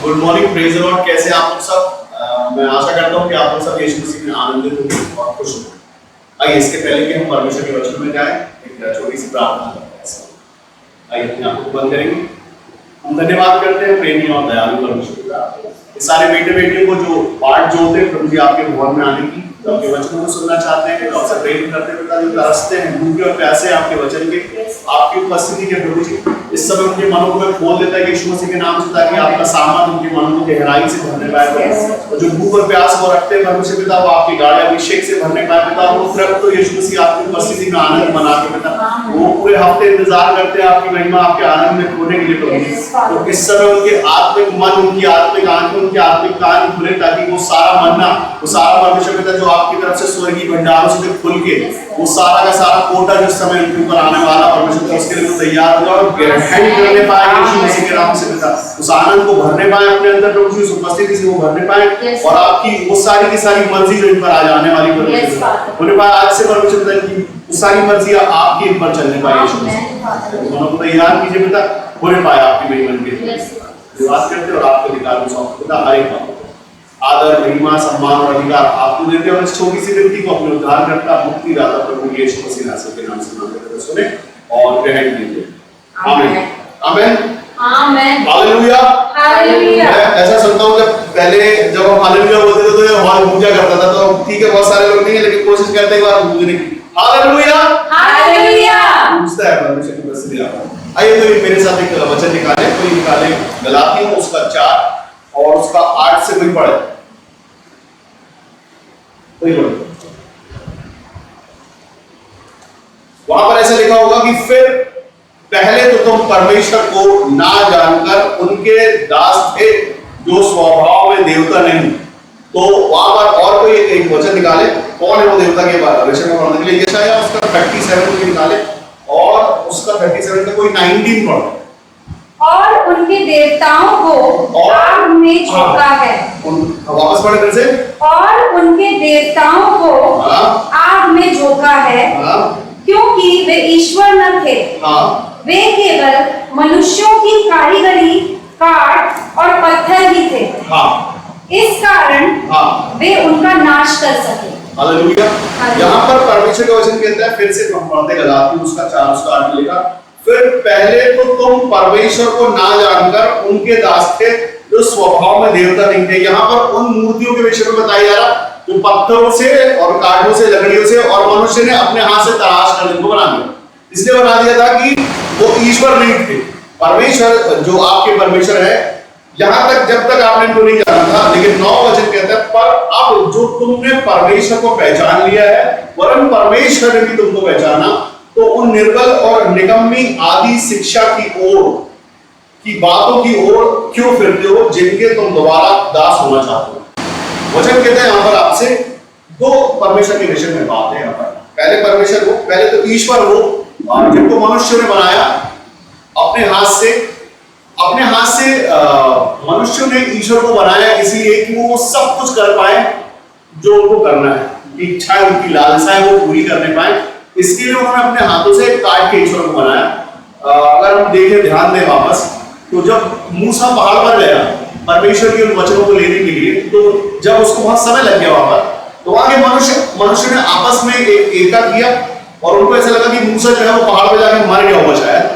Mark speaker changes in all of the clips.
Speaker 1: Good morning, praise the Lord. कैसे आप लोग सब? मैं आशा करता हूँ कि आप लोग सब यीशु मसीह में आनंदित होंगे और खुश होंगे। आइए इसके पहले कि हम परमेश्वर के वचन में जाएं, एक छोटी सी प्रार्थना करते हैं। आइए अपने आंखों को बंद करेंगे। हम धन्यवाद करते हैं प्रेमी और दयालु परमेश्वर का, ये सारे बेटे बेटियों को जो बाट जोड़ते हैं प्रभु जी आपके भवन में आने की, जो आपके वचनों को सुनना चाहते हैं, जो आपसे प्रेम करते हैं पिता, जो तरसते हैं, भूखे और प्यासे आपके वचन के, आपकी उपस्थिति के प्रभु जी, इस समय उनके मनों को खोल देता है यीशु मसीह के नाम से, ताकि आपका सामान उनके मनों को गहराई से भरने पाए। और जो भूख और प्यास वो रखते हैं परमेश्वर पिता, वो आपके गाढ़े अभिषेक से भरने पाए पिता। वो तुरंत तो यीशु मसीह आपकी उपस्थिति में आनंद मना के पिता, वो पूरे हफ्ते इंतजार करते हैं आपकी महिमा आपके आनंद में खोने के लिए प्रभु जी। तो इस समय उनके आत्मिक मन, उनकी आत्मिक आंखें, उनके आत्मिक कान खुले, ताकि वो सारा मन्ना, वो सारा परमेश्वर पिता जो आपकी तरफ से स्वर्गीय भंडारों से खुल के वो सारा का सारा कोटा जो समय उनके ऊपर आने वाला परमेश्वर का, उसके लिए वो तैयार हो जाए और ग्रहण करने पाए यीशु मसीह के नाम से पिता। उस आनंद को भरने पाए अपने अंदर प्रभु जी, उस उपस्थिति से वो भरने पाए और आपकी वो सारी की सारी मर्जी जो इन पर आ जाने वाली परमेश्वर होने पाए आज से परमेश्वर पिता की वो सारी मर्जी आपकी इन पर चलने पाए यीशु मसीह। दोनों को तैयार कीजिए पिता, होने पाए आपकी महिमा के बात करते और आपको अधिकार में सौंपते पिता। हर एक बात आदर, महिमा, सम्मान और अधिकार आपको देते हैं और इस छोटी सी व्यक्ति को अपने उद्धारकर्ता, मुक्तिदाता प्रभु यीशु मसीह के नाम से मांगते हैं, सुने और ग्रहण कीजिए। आमीन आमीन आमीन हालेलुया हालेलुया। ऐसा सुनता हूँ जब पहले जब हम हालेलुया बोलते थे तो ये हॉल गूंजा करता था। तो ठीक है, बहुत सारे लोग नहीं है, लेकिन कोशिश करते हैं एक बार गूंजने की। हालेलुया हालेलुया गूंजता है परमेश्वर की उपस्थिति आप। आइए तो मेरे साथ एक वचन निकाले, कोई निकाले गलातियों उसका 4 और उसका 8 से कोई पढ़े, कोई पढ़े। वहां पर ऐसा लिखा होगा कि फिर पहले तो तुम परमेश्वर को ना जानकर उनके दास थे जो स्वभाव में देवता नहीं। तो वहां पर और कोई एक वचन निकाले, कौन है वो देवता के विषय में पढ़ने के लिए? यशायाह उसका 37 को निकाले और उसका 37 का कोई 19 पढ़ो।
Speaker 2: और उनके देवताओं को आग में झोंका है।
Speaker 1: वापस पढ़े फिर से।
Speaker 2: और उनके देवताओं को आग में झोंका है, क्योंकि वे ईश्वर न थे, वे केवल मनुष्यों की कारीगरी, काठ और पत्थर ही थे। इस कारण वे उनका नाश कर सके।
Speaker 1: हालेलुया। यहाँ पर परमेश्वर का वचन कहता है, फिर से हम पढ़ते गलातियों उसका 4 उसका 8 लिखा, फिर पहले तो तुम परमेश्वर को ना जानकर उनके दास थे जो स्वभाव में देवता नहीं थे। यहाँ पर उन मूर्तियों के विषय में बताया जा रहा जो पत्थरों से और काठों से, लकड़ियों से और मनुष्य ने अपने हाथ से तराश कर उनको बना दिया। इसलिए बना दिया था कि वो ईश्वर नहीं थे। परमेश्वर जो आपके परमेश्वर है, यहाँ तक जब तक आपने इनको नहीं जाना था, लेकिन 9 वचन कहता है पर अब जो तुमने परमेश्वर को पहचान लिया है, वरन परमेश्वर ने भी तुमको पहचाना, तो उन निर्बल और निकम्मी आदि शिक्षा की ओर की बातों की ओर क्यों फिरते हो, जिनके तुम दोबारा दास होना चाहते हो। वचन कहते हैं यहाँ पर आपसे 2 परमेश्वर के विषय में बात है। यहाँ पर पहले परमेश्वर हो, पहले तो ईश्वर हो, जिनको मनुष्य ने बनाया अपने हाथ से मनुष्य ने ईश्वर को बनाया इसलिए कि वो सब कुछ कर पाए जो उनको करना है, उनकी इच्छा, उनकी लालसाएं वो पूरी करने पाए। इसके लिए उन्होंने अपने हाथों से काट के ईश्वर को बनाया। अगर हम देखें, ध्यान दें वापस, तो जब मूसा पहाड़ पर गया परमेश्वर के उन वचनों को लेने के लिए, तो जब उसको बहुत समय लग गया वहां पर, तो वहां के मनुष्य ने आपस में एकता किया और उनको ऐसा लगा कि मूसा जो है वो पहाड़ पे जाकर मर गया होगा शायद।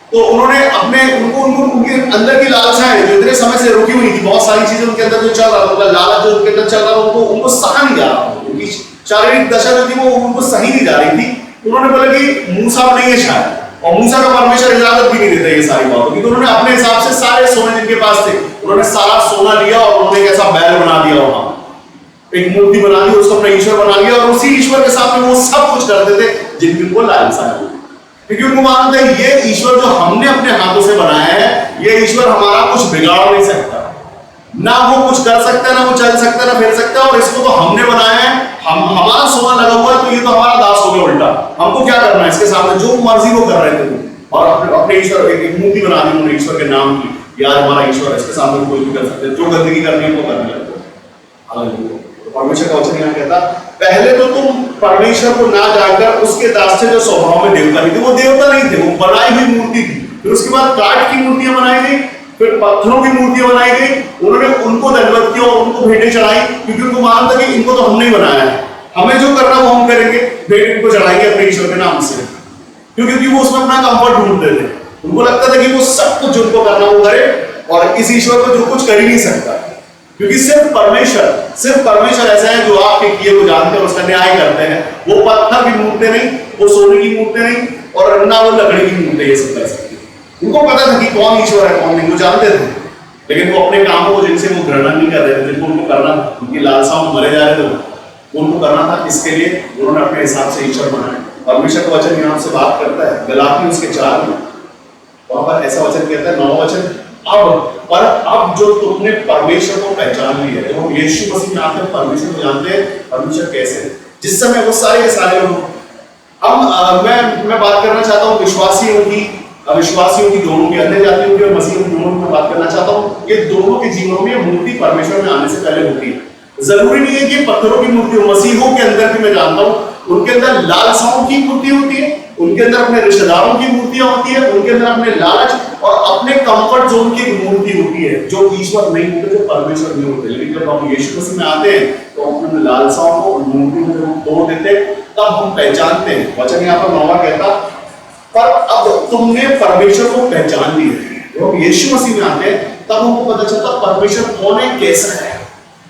Speaker 1: तो उन्होंने उनके अंदर की लालसाएं जो इतने समय से रुकी हुई थी, बहुत सारी चीजें उनके अंदर जो चल रहा था, लालच जो उनके अंदर चल रहा था, उनको सहा नहीं जा रहा था, उनकी शारीरिक दशा जो थी वो उनको सही नहीं जा रही थी। उन्होंने बोला कि मूसा नहीं है शायद, और मूसा का परमेश्वर इजाजत भी नहीं देता ये सारी बातों की। तो उन्होंने अपने हिसाब से सारे सोने जिनके पास थे, उन्होंने सारा सोना लिया और उन्होंने एक ऐसा बैल बना दिया, वहां एक मूर्ति बना दी, उसको अपना ईश्वर बना लिया और उसी ईश्वर के सामने वो सब कुछ करते थे जिनकी उनको लालसा है। क्योंकि उनको मानते हैं ये ईश्वर जो हमने अपने हाथों से बनाया है, ये ईश्वर हमारा कुछ बिगाड़ नहीं सकता, ना वो कुछ कर सकता है, ना वो चल सकता है, ना फिर सकता है, और इसको तो हमने बनाया है, हमारा सोना लगा हुआ है, तो ये तो हमारा दास हो गया उल्टा। हमको क्या करना है इसके सामने? जो मर्जी वो कर रहे थे और अपने ईश्वर एक मूर्ति बना दी उन्होंने ईश्वर के नाम की, यार हमारा ईश्वर है, इसके सामने कोई भी कर सकते हैं, जो गंदगी करनी है वो करने लगते। हालेलुया। परमेश्वर का वचन यहाँ कहता, पहले तो तुम परमेश्वर को ना जानकर उसके दास थे जो स्वभाव में देवता नहीं थे। वो देवता नहीं थे, वो बनाई हुई मूर्ति थी। फिर उसके बाद काठ की मूर्तियां बनाई गई फिर पत्थरों की मूर्तियां बनाई गई, उन्होंने उनको दंडवत किया और उनको भेंटें चढ़ाई, क्योंकि उनको मालूम था कि इनको तो हमने ही बनाया है, हमें जो करना वो हम करेंगे, भेंट इनको चढ़ाएंगे अपने ईश्वर के नाम से, क्योंकि वो उसमें अपना कंफर्ट ढूंढते थे। उनको लगता था कि वो सब कुछ उनको करना वो करे, और इस ईश्वर को जो कुछ कर ही नहीं सकता, क्योंकि सिर्फ परमेश्वर ऐसा है जो आपके किए को जानते हैं, उसका न्याय करते हैं। वो पत्थर की मूर्तें नहीं, वो सोने की मूर्तें नहीं, और ना वो लकड़ी की मूर्तें ये सब कर सकती है। उनको पता था कि कौन ईश्वर है कौन नहीं, वो जानते थे, लेकिन वो अपने कामों को जिनसे वो घृणा नहीं कर रहे थे, जिनको उनको करना था, उनकी लालसाओं में मरे जा रहे थे, उनको करना था, इसके लिए उन्होंने अपने हिसाब से ईश्वर बनाया। परमेश्वर का वचन यहाँ से बात करता है गलाती उसके 4 में, वहां पर ऐसा वचन कहता है 9वां वचन, अब जो तुमने परमेश्वर को पहचान लिया है, जब हम यीशु मसीह में आते हैं परमेश्वर को जानते हैं, परमेश्वर कैसे है, जिस समय वो सारे के सारे लोग हम मैं बात करना चाहता हूँ विश्वासियों की, अविश्वासियों की, दोनों की, अन्य जातियों की और मसीहियों की, दोनों की बात करना चाहता हूँ। ये दोनों के जीवनों में मूर्ति परमेश्वर में आने से पहले होती है। जरूरी नहीं है कि पत्थरों की मूर्ति हो, मसीहों के अंदर भी मैं जानता हूँ उनके अंदर लालसाओं की मूर्ति होती है, उनके अंदर अपने रिश्तेदारों की मूर्तियां होती है, उनके अंदर अपने लालच और अपने कंफर्ट जोन की मूर्ति होती है, जो ईश्वर नहीं होते, जो परमेश्वर नहीं होते। लेकिन जब हम यीशु मसीह में आते हैं तो अपने लालसाओं को और मूर्ति को जब हम तोड़ देते हैं, तब हम पहचानते हैं। वचन यहाँ पर 9वां कहता, पर अब तुमने परमेश्वर को पहचान लिया है। जब हम यीशु मसीह में आते हैं तब हमको पता चलता परमेश्वर कौन है, कैसा है।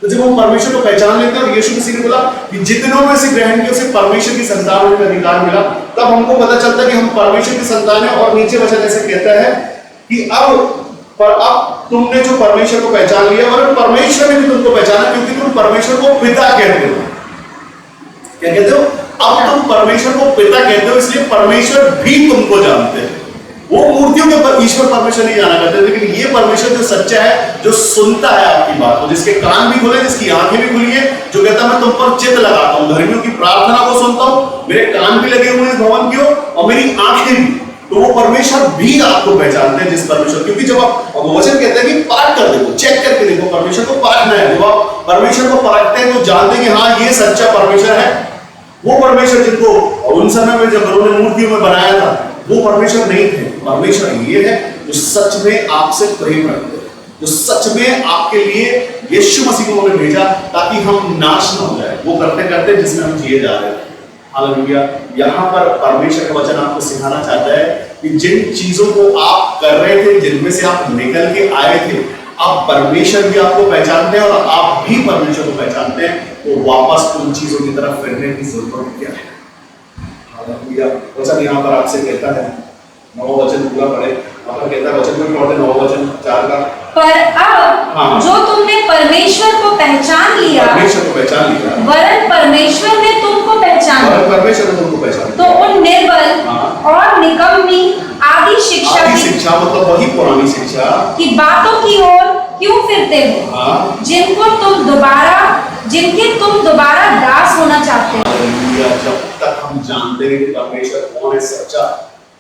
Speaker 1: तो जब हम परमेश्वर को पहचान लेते हैं, और यीशु मसीह ने बोला कि जितनों में से ग्रहण किया उसे परमेश्वर की संतान होने का अधिकार मिला, तब हमको पता चलता है कि हम परमेश्वर की संतान है। और नीचे वचन ऐसे कहता है कि अब तुमने जो परमेश्वर को पहचान लिया, और परमेश्वर ने भी तुमको पहचाना, क्योंकि तुम परमेश्वर को पिता कहते हो। क्या कहते हो? अब तुम परमेश्वर को पिता कहते हो, इसलिए परमेश्वर भी तुमको जानते हैं। वो मूर्तियों के ऊपर ईश्वर परमेश्वर नहीं जाना करते, लेकिन ये परमेश्वर जो सच्चा है, जो सुनता है आपकी बात को, जिसके कान भी खुले, जिसकी आंखें भी खुली है, जो कहता है मैं तुम पर चित्त लगाता हूँ, धर्मियों की प्रार्थना को सुनता हूँ, मेरे कान भी लगे हुए इस भवन की ओर और मेरी आंखें भी। तो वो परमेश्वर भी आपको पहचानते हैं, जिस परमेश्वर, क्योंकि जब आप वचन कहते हैं कि परख कर देखो, चेक करके देखो, परमेश्वर को परखना है। जब आप परमेश्वर को परखते हैं तो जानते हैं कि हाँ ये सच्चा परमेश्वर है। वो परमेश्वर जिनको उन समय में जब उन्होंने मूर्तियों में बनाया था, वो परमेश्वर नहीं थे। परमेश्वर ये है जो सच में आपसे प्रेम रखते हैं, जो सच में आपके लिए यीशु मसीह को उन्होंने भेजा ताकि हम नाश न हो जाए, वो करते करते जिसमें हम जिए जा रहे हैं। हालेलुया। यहाँ पर परमेश्वर का वचन आपको सिखाना चाहता है कि जिन चीजों को आप कर रहे थे, जिनमें से आप निकल के आए थे, अब परमेश्वर भी आपको पहचानते हैं और आप भी परमेश्वर को पहचानते हैं, तो वापस उन चीजों की तरफ फिरने की जरूरत क्या है। हालेलुया। वचन यहाँ पर आपसे कहता है, 9वां वचन पूरा पढ़े, वहां पर कहता है, वचन में पढ़ते 9वां वचन 4 का,
Speaker 2: पर अब जो तुमने परमेश्वर को पहचान लिया, वरन परमेश्वर ने तुमको पहचाना, तो उन निर्बल और निकम्मी आदि शिक्षा
Speaker 1: मतलब वही पुरानी शिक्षा
Speaker 2: की बातों की ओर क्यों फिरते हो, जिनके तुम दोबारा दास होना चाहते हो।
Speaker 1: जब तक हम जानते हैं कि परमेश्वर कौन है सच्चा,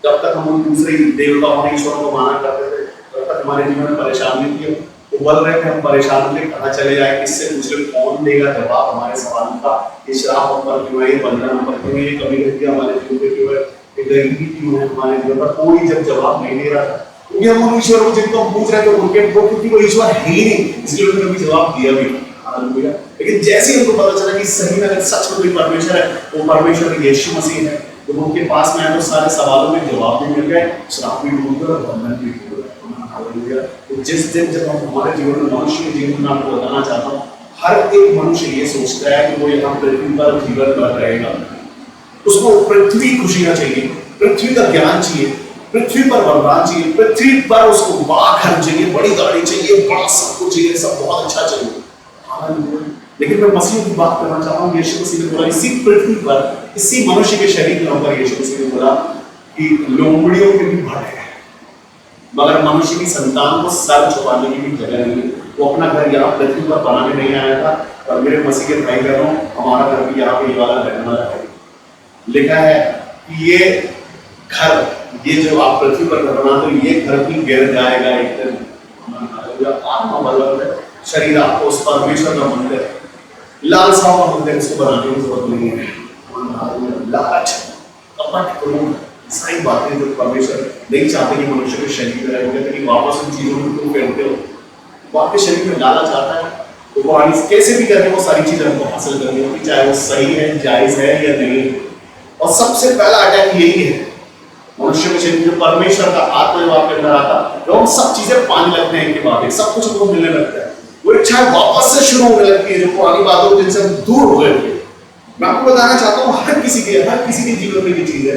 Speaker 1: जब तक हम उन दूसरे देवताओं ईश्वरों को माना करते थे, तब तक हमारे जीवन में परेशानी थी। उबल रहे थे हम, परेशान थे, कहाँ चले जाए, किससे पूछे, कौन देगा जवाब हमारे सवाल का। ये श्राप हम पर क्यों है, ये बंधन हम पर क्यों है, ये कमी घटिया हमारे जीवन पे क्यों है, ये गरीबी क्यों है हमारे जीवन पर, कोई जब जवाब नहीं दे रहा था, क्योंकि हम उन ईश्वर को जिनको हम पूछ रहे थे उनके क्योंकि वो ईश्वर है ही नहीं, इसलिए उन्होंने कभी जवाब दिया भी। हालेलुया। लेकिन जैसे ही उनको पता चला कि सही में अगर सच में कोई परमेश्वर है, वो परमेश्वर यीशु मसीह है, तो उनके पास में आए तो सारे सवालों में जवाब भी मिल गए, श्राप भी दूर गए और बंधन भी दूर गए। हालेलुया। तो जिस दिन जब हम हमारे जीवन में, मनुष्य के जीवन में, आपको बताना चाहता हूँ, हर एक मनुष्य ये सोचता है कि वो यहाँ पृथ्वी पर जीवन भर रहेगा, उसको पृथ्वी खुशियां चाहिए, पृथ्वी का ज्ञान चाहिए, पृथ्वी पर वरदान चाहिए, पृथ्वी पर उसको बड़ा घर चाहिए, बड़ी गाड़ी चाहिए, बड़ा सब कुछ चाहिए, सब बहुत अच्छा चाहिए। लेकिन मैं मसीह की बात करना चाहता हूँ। यीशु मसीह ने बोला इसी पृथ्वी पर, इसी मनुष्य के शरीर के ऊपर यीशु मसीह ने बोला कि लोमड़ियों के भी भर है, मगर मनुष्य की संतान को सर छुपाने की भी जगह नहीं है। वो अपना घर यहाँ पृथ्वी पर बनाने नहीं आया था। और मेरे मसीह के भाई बहनों, हमारा घर भी यहाँ पे ये वाला रहने वाला है। लिखा है कि ये घर, ये जो आप पृथ्वी पर घर बनाते हो, ये घर भी गिर जाएगा एक दिन। आत्मा बदल है, शरीर आपको उस परमेश्वर का मंदिर है, लालसाओं का मंदिर, इसको बनाने की जरूरत नहीं है। लालच, कपट, क्रोध, सारी बातें जो परमेश्वर नहीं चाहते कि मनुष्य के शरीर में रहे, कहते कि वापस उन चीजों में तुम फेरते हो, वो आपके शरीर में डाला चाहता है, तो कुरानी कैसे भी करके वो सारी चीजें हमको हासिल करनी होगी, चाहे वो सही है, जायज है या नहीं। और सबसे पहला अटैक यही है मनुष्य के शरीर में, परमेश्वर का आत्मा जब आपके अंदर आता, तो हम सब चीजें पाने लगते हैं, इनके बाद सब कुछ हमको मिलने लगता है, वो इच्छा वापस से शुरू होने लगती है, जो पुरानी बातों जिनसे हम दूर हो गए थे। मैं आपको बताना चाहता हूँ हर किसी के जीवन में ये चीज है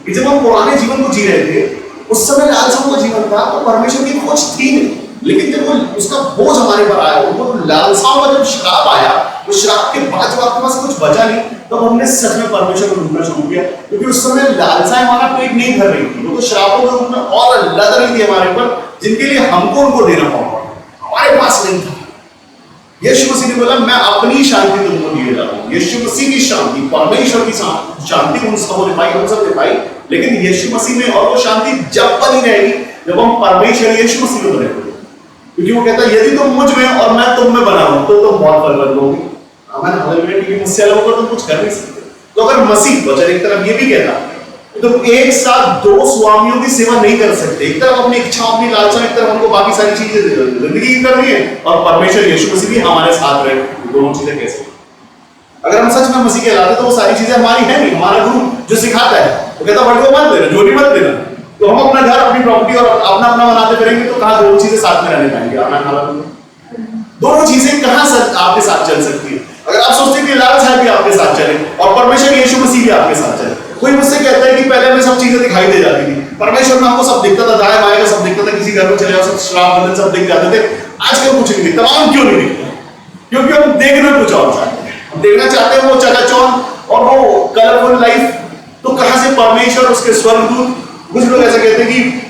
Speaker 1: कि जब हम पुराने जीवन को जी रहे थे, उस समय लालसाओं का जीवन था, तो परमेश्वर की खोज थी नहीं, लेकिन जब वो उसका बोझ हमारे पर आया, वो लालसाओं का जब श्राप आया, उस श्राप के बाद जब आपके पास कुछ बचा नहीं, तब हमने सच में परमेश्वर को ढूंढना शुरू किया, क्योंकि उस समय लालसाएं हमारा पेट नहीं भर रही थी, वो तो श्रापों के रूप में और लद रही थी हमारे ऊपर, जिनके लिए हमको उनको देना पड़ा, हमारे पास नहीं था। यीशु मसीह ने बोला मैं अपनी शांति तुमको दिए जा रहा हूं। यीशु मसीह की शांति, परमेश्वर की शांति उन सबको दिखाई, हम सब दिखाई, लेकिन यीशु मसीह में और वो शांति जब बनी रहेगी जब हम परमेश्वर यीशु मसीह में बने, क्योंकि वो कहता है यदि तुम मुझ में और मैं तुम में बना हूं तो तुम बहुत फल बनोगे। आमीन हालेलुया, क्योंकि मुझसे अलग होकर तुम कुछ कर नहीं सकते। तो अगर मसीह वचन एक तरफ ये भी कहता तो तुम एक साथ दो स्वामियों की सेवा नहीं कर सकते, एक तरफ अपनी इच्छा अपनी लालसा, एक तरफ हमको बाकी सारी चीजें जिंदगी करनी है, और परमेश्वर यीशु मसीह भी हमारे साथ रहे, दोनों चीजें कैसे? अगर हम सच में मसीह कहलाते तो वो सारी चीजें हमारी है नहीं, हमारा गुरु जो सिखाता है वो कहता बड़को मत देना, झोटी मत देना, तो हम अपना घर अपनी प्रॉपर्टी और अपना अपना बनाते फिरेंगे तो कहां दोनों चीजें साथ में रहने पाएंगे? दोनों चीजें कहां आपके साथ चल सकती है? अगर आप सोचते हैं कि लाल साहब भी आपके साथ चले और परमेश्वर यीशु मसीह भी आपके साथ चले, कोई मुझसे कहता है कि पहले हमें सब चीजें दिखाई दे जाती थी, परमेश्वर में हमको सब दिखता था, दाएं बाएं का सब दिखता था, किसी घर में चले जाओ सब श्राप बंधन सब दिख जाते थे, आजकल कुछ नहीं दिखता। तमाम क्यों नहीं दिखता? क्योंकि हम देखना कुछ और चाहते हैं, हम देखना चाहते हैं वो चकाचौंध और वो कलरफुल लाइफ, तो कहां से परमेश्वर उसके स्वर्गदूत? कुछ लोग ऐसा कहते हैं कि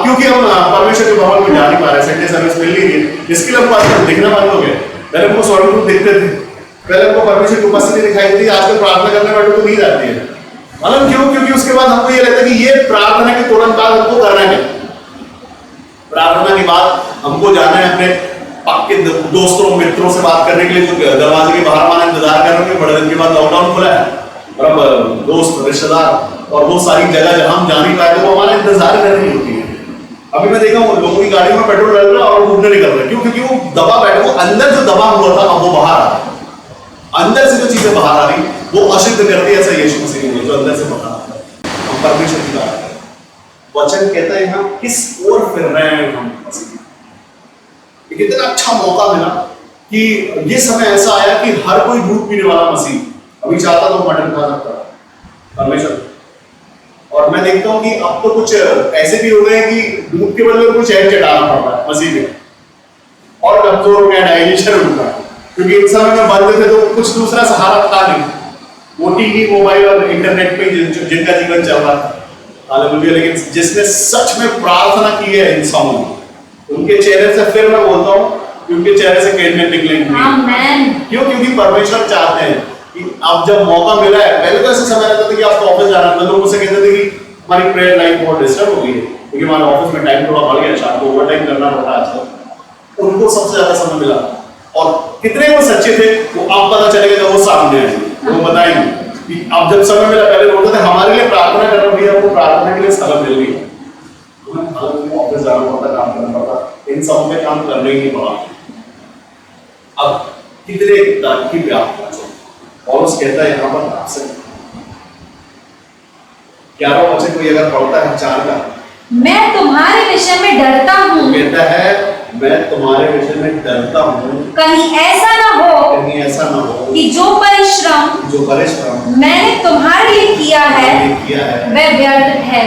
Speaker 1: क्योंकि हम परमेश्वर के भवन में जा नहीं पा रहे, संडे सर्विस मिल नहीं रही, इसके लिए हमको आजकल दिखना बंद हो गया। पहले हमको स्वर्गदूत दिखते थे, पहले हमको परमेश्वर की उपस्थिति दिखाई देती, आजकल प्रार्थना करने वालों को नींद आती है। मतलब क्यों? क्योंकि उसके बाद हमको ये लगता है कि ये प्रार्थना के तुरंत बाद हमको करना है, प्रार्थना के बाद हमको जाना है अपने पक्के दोस्तों मित्रों से बात करने के लिए, जो दरवाजे के बाहर हमारा इंतजार कर रहे हैं। बड़े दिन के बाद लॉकडाउन खुला है और अब दोस्त रिश्तेदार और वो सारी जगह जहां हम जा नहीं पाए थे वो हमारा इंतजार कर रही होती है। अभी मैं देखा हूँ लोगों की गाड़ी में पेट्रोल डाल रहा है और घूमने निकल रहे, क्यों? क्योंकि वो दबा बैठे, वो अंदर जो दबा हुआ था अब वो बाहर आ रहा है, अंदर से जो चीजें बाहर आ रही वो अशुद्ध करती है, ऐसा यीशु मसीह ने जो अंदर से बाहर आता है। हम परमेश्वर की बात करें, वचन कहता है हम किस ओर फिर रहे हैं हम मसीह। कितना अच्छा मौका मिला कि ये समय ऐसा आया कि हर कोई दूध पीने वाला मसीह अभी चाहता तो मटन खा सकता परमेश्वर, और मैं देखता हूँ कि अब तो कुछ ऐसे भी हो गए हैं कि दूध के बदले कुछ ऐड चटाना पड़ता है मसीह में, और कमजोर हो गया डाइजेशन उनका, क्योंकि एक समय में बंद थे तो कुछ दूसरा सहारा था नहीं, वो टीवी मोबाइल और इंटरनेट पे जिनका जीवन चल रहा था। हालेलुया। लेकिन जिसने सच में प्रार्थना की है इंसानों ने, उनके चेहरे से फिर मैं बोलता हूँ कि उनके चेहरे से किरणें निकलेंगी। आमीन। क्यों? क्योंकि परमेश्वर चाहते हैं कि अब जब मौका मिला है, पहले तो ऐसा समय रहता था कि आपको ऑफिस जाना था, लोग मुझसे कहते थे कि हमारी प्रेयर लाइफ बहुत डिस्टर्ब हो गई है क्योंकि हमारे ऑफिस में टाइम थोड़ा बढ़ गया, शाम को ओवर टाइम करना पड़ता है आजकल। उनको सबसे ज्यादा समय मिला, और कितने वो सच्चे थे वो अब पता चलेगा जब वो सामने आएंगे, वो बताएंगे कि अब जब समय मिला, पहले बोलते थे हमारे लिए प्रार्थना करना भैया, वो प्रार्थना के लिए समय मिल गई, ऑफिस जाना पड़ता, काम करना पड़ता, इन सब पे काम करने ही नहीं पड़ा। अब कितने की व्याख्या पौलुस कहता है यहाँ पर आपसे 11वां वचन कोई अगर पढ़ता है 4 का, मैं तुम्हारे विषय में डरता हूँ, कहता है मैं तुम्हारे विषय में डरता हूँ, कहीं ऐसा ना हो कि जो परिश्रम मैंने तुम्हारे लिए किया है वह व्यर्थ है।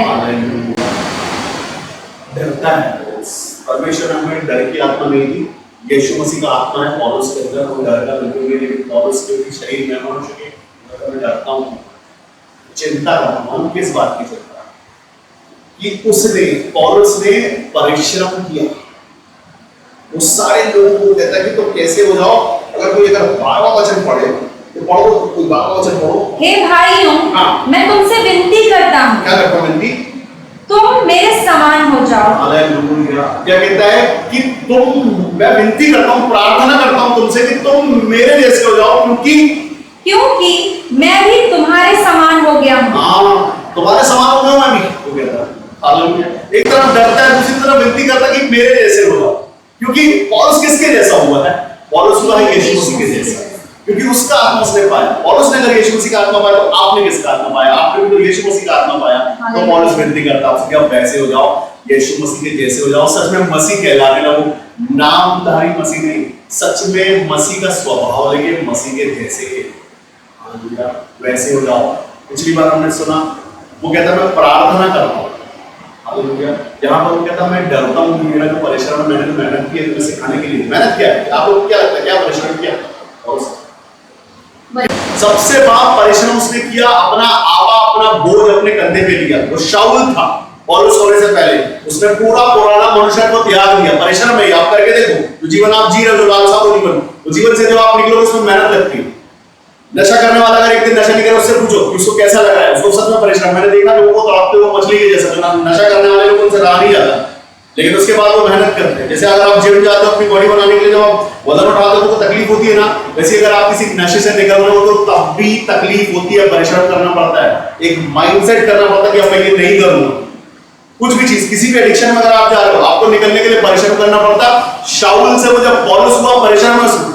Speaker 1: डरता है परमेश्वर ने हमें डर की आत्मा नहीं दी, यीशु मसीह का आत्मा है पौलुस के अंदर, वो डर का बिल्कुल नहीं, लेकिन पौलुस के शरीर में मनुष्य के मैं डरता हूँ, चिंता करता हूँ। किस बात की चिंता? कि उसने पौलुस ने परिश्रम किया। वो सारे लोगों को कहता है कि तुम कैसे हो जाओ, अगर कोई अगर 12वां वचन पढ़े तो पढ़ो, कोई 12वां वचन पढ़ो। हे भाइयों, मैं तुमसे विनती करता हूँ। क्या करता हूँ विनती? तुम मेरे समान हो जाओ। हालेलुया। क्या कहता है कि मैं विनती करता हूँ, प्रार्थना करता हूँ तुमसे कि तुम मेरे जैसे हो जाओ, क्योंकि मैं भी तुम्हारे समान हो गया हूँ। हाँ, तुम्हारे समान हो गया मैं भी। एक तरफ डरता है, दूसरी तरफ विनती करता है कि मेरे जैसे हो जाओ। क्योंकि पौलुस किसके जैसा हुआ है? पौलुस हुआ है यीशु मसीह के जैसा, क्योंकि उसका आत्मा उसने पाया। पौलुस ने अगर यीशु मसीह का आत्मा पाया तो आपने किसका आत्मा पाया? आपने भी तो यीशु मसीह का आत्मा पाया। तो पौलुस विनती करता है कि आप वैसे हो जाओ, यीशु मसीह के जैसे हो जाओ, सच में मसीह कहलाने लगो। नामधारी मसीह नहीं, सच में मसीह का स्वभाव लेके मसीह के जैसे वैसे हो जाओ। पिछली बार हमने सुना वो कहता मैं प्रार्थना करता हूँ, यहाँ पर वो कहता मैं डरता हूँ कि मेरा जो परिश्रम मैंने जो मेहनत की है तुम्हें सिखाने के लिए, मेहनत क्या है? आप लोग क्या लगता है क्या परिश्रम किया? और सबसे बड़ा परिश्रम उसने किया, अपना आपा अपना बोझ अपने कंधे पे लिया। वो शाऊल था पौलुस होने से पहले, उसने पूरा पुराना मनुष्य को त्याग दिया। परिश्रम है, आप करके देखो, जो जीवन आप जी रहे हो, जो लालसा को जीवन, वो जीवन से जब आप निकलोगे उसमें मेहनत लगती है। नशा करने वाला अगर एक दिन नशा नहीं करे, उससे पूछो कि उसको कैसा लग रहा है, उसको सच में परिश्रम। मैंने देखा लोगों को तड़पते हुए मछली के जैसा, जो नशा करने वाले लोग उनसे रहा नहीं जाता, लेकिन उसके बाद वो मेहनत करते हैं। जैसे अगर आप जिम जाते हो अपनी बॉडी बनाने के लिए, जब आप वजन उठाते हो तो तकलीफ होती है ना, वैसे अगर आप किसी नशे से निकल रहे हो तो तब भी तकलीफ होती है, परिश्रम करना पड़ता है, एक माइंडसेट करना पड़ता है कि अब मैं ये नहीं करूंगा। कुछ भी चीज, किसी भी एडिक्शन में अगर आप जा रहे हो, आपको निकलने के लिए परिश्रम करना पड़ता। शाऊल से वो जब पौलुस हुआ, परिश्रम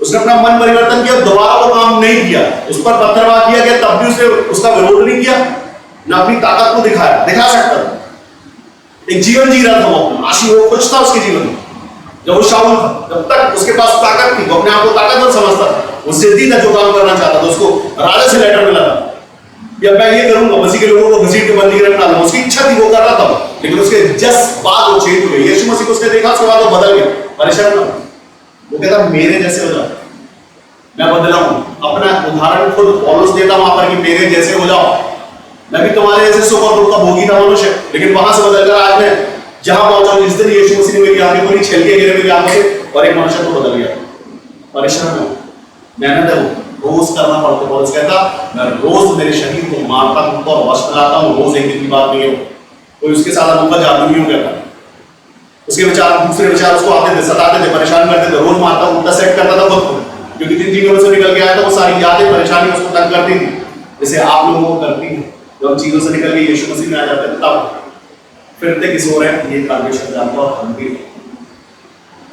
Speaker 1: उसने अपना मन परिवर्तन किया, दोबारा वो काम नहीं किया, उस पर पत्थरवाह किया गया, तब भी उसने उसका विरोध नहीं किया, ना अपनी ताकत को दिखा सकता था। एक जीवन जी रहा था वो अपना, आशी वो कुछ था उसके जीवन में। जब वो शाऊल था, जब तक उसके पास ताकत थी, वो अपने आप को ताकतवर समझता था, वो जिद्दी था, जो काम करना चाहता था। उसको राजा से लेटर मिला था या मैं ये करूंगा, मसीह के लोगों को घसीट के बंदी करके डालूंगा, उसकी इच्छा थी, वो कर रहा था। लेकिन उसके जस्ट बाद वो चेंज हो गई। यीशु मसीह को उसने देखा, उसके बाद वो बदल गया। परिश्रम ना, वो कहता मेरे जैसे हो जाओ, मैं बदला हूं। अपना उदाहरण खुद पौलुस देता वहां पर कि मेरे जैसे हो जाओ, मैं भी तुम्हारे जैसे सुख और दुख का भोगी था मनुष्य, लेकिन वहां से बदलकर आज मैं जहां पहुंचा हूं, जिस दिन यीशु मसीह ने मेरी आंखें खोली, छलके गिरे मेरी आंखों से, और एक मनुष्य को बदल गया। परिश्रम है, मेहनत है, वो रोज करना पड़ता है। पौलुस कहता मैं रोज मेरे शरीर को मारता हूं और वश लाता हूं, रोज एक दिन की बात नहीं है। कोई उसके साथ अनोखा जादू नहीं हो गया, उसके विचार दूसरे विचार उसको आते थे, सताते थे, परेशान करते थे, रोज मारता उल्टा सेट करता था खुद को, क्योंकि जिन चीजों से निकल के आया था वो सारी यादें परेशानी उसको तंग करती थी, जैसे आप लोगों को करती है। जब हम चीजों से निकल के यीशु मसीह में आ जाते हैं तब फिरते किस हो रहे हैं, ये परमेश्वर जानता और हम भी।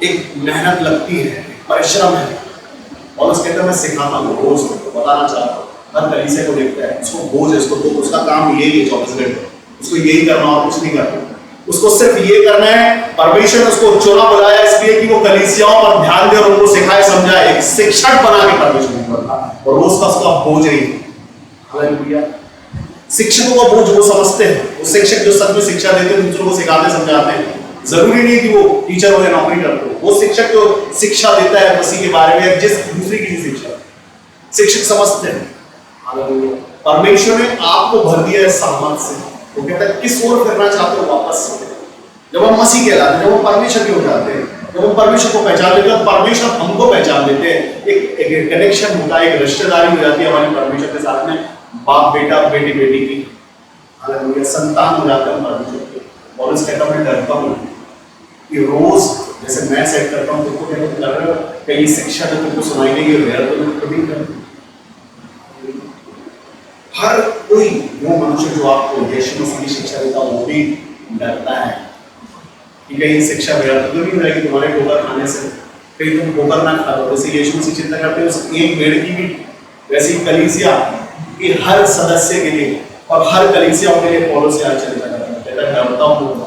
Speaker 1: एक मेहनत लगती है, परिश्रम है, और उसके अंदर मैं सिखाता हूँ, रोज बताना चाहता हूँ। हर कलीसिया को देखता है, उसको बोझ है, उसको तो उसका काम यही है 24 घंटे, उसको यही करना और कुछ नहीं करना, उसको सिर्फ ये करना है। परमेश्वर ने उसको चुना बुलाया इसलिए कि वो कलीसियाओं पर ध्यान दे और उनको सिखाए समझाए, एक शिक्षक बना के परमेश्वर ने रखा, और रोज का उसका बोझ ही। हालेलुया। शिक्षकों का बोझ वो समझते हैं, वो शिक्षक जो सच में शिक्षा देते हैं, दूसरों को सिखाते समझाते हैं। जरूरी नहीं कि वो टीचर हो या नौकरी करते हो, वो शिक्षक जो शिक्षा देता है मसीह के बारे में, जिस दूसरी किसी शिक्षक समझते हैं। हालेलुया। परमेश्वर ने आपको भर दिया है सामर्थ से, वो कहता है किस ओर फिरना चाहते हो वापस। जब हम मसीह कहलाते हैं, जब हम परमेश्वर के हो जाते हैं, जब हम परमेश्वर को पहचान लेते हैं, परमेश्वर हमको पहचान लेते हैं, एक कनेक्शन होता है, एक रिश्तेदारी हो जाती है हमारी परमेश्वर के साथ में, बाप बेटा बेटी बेटी की। हालेलुया। संतान हो जाते हैं परमेश्वर के। और इस कहता मैं डरता हूँ कि रोज जैसे मैं सेट करता हूँ, तुमको क्या लग रहा है कहीं शिक्षा जो तुमको सुनाई देगी तो तुम कभी कर। हर कोई वो मनुष्य जो आपको यीशु मसीह की शिक्षा देता वो भी डरता है कि कहीं शिक्षा व्यर्थ तो नहीं हो जाएगी तुम्हारे ठोकर खाने से, कहीं तुम ठोकर ना खा लो। जैसे यीशु मसीह चिंता करते हैं उस एक पेड़ की भी, वैसी कलीसिया कि हर सदस्य के लिए और हर कलीसिया के लिए पौलुस से आज चलता है, डरता हूँ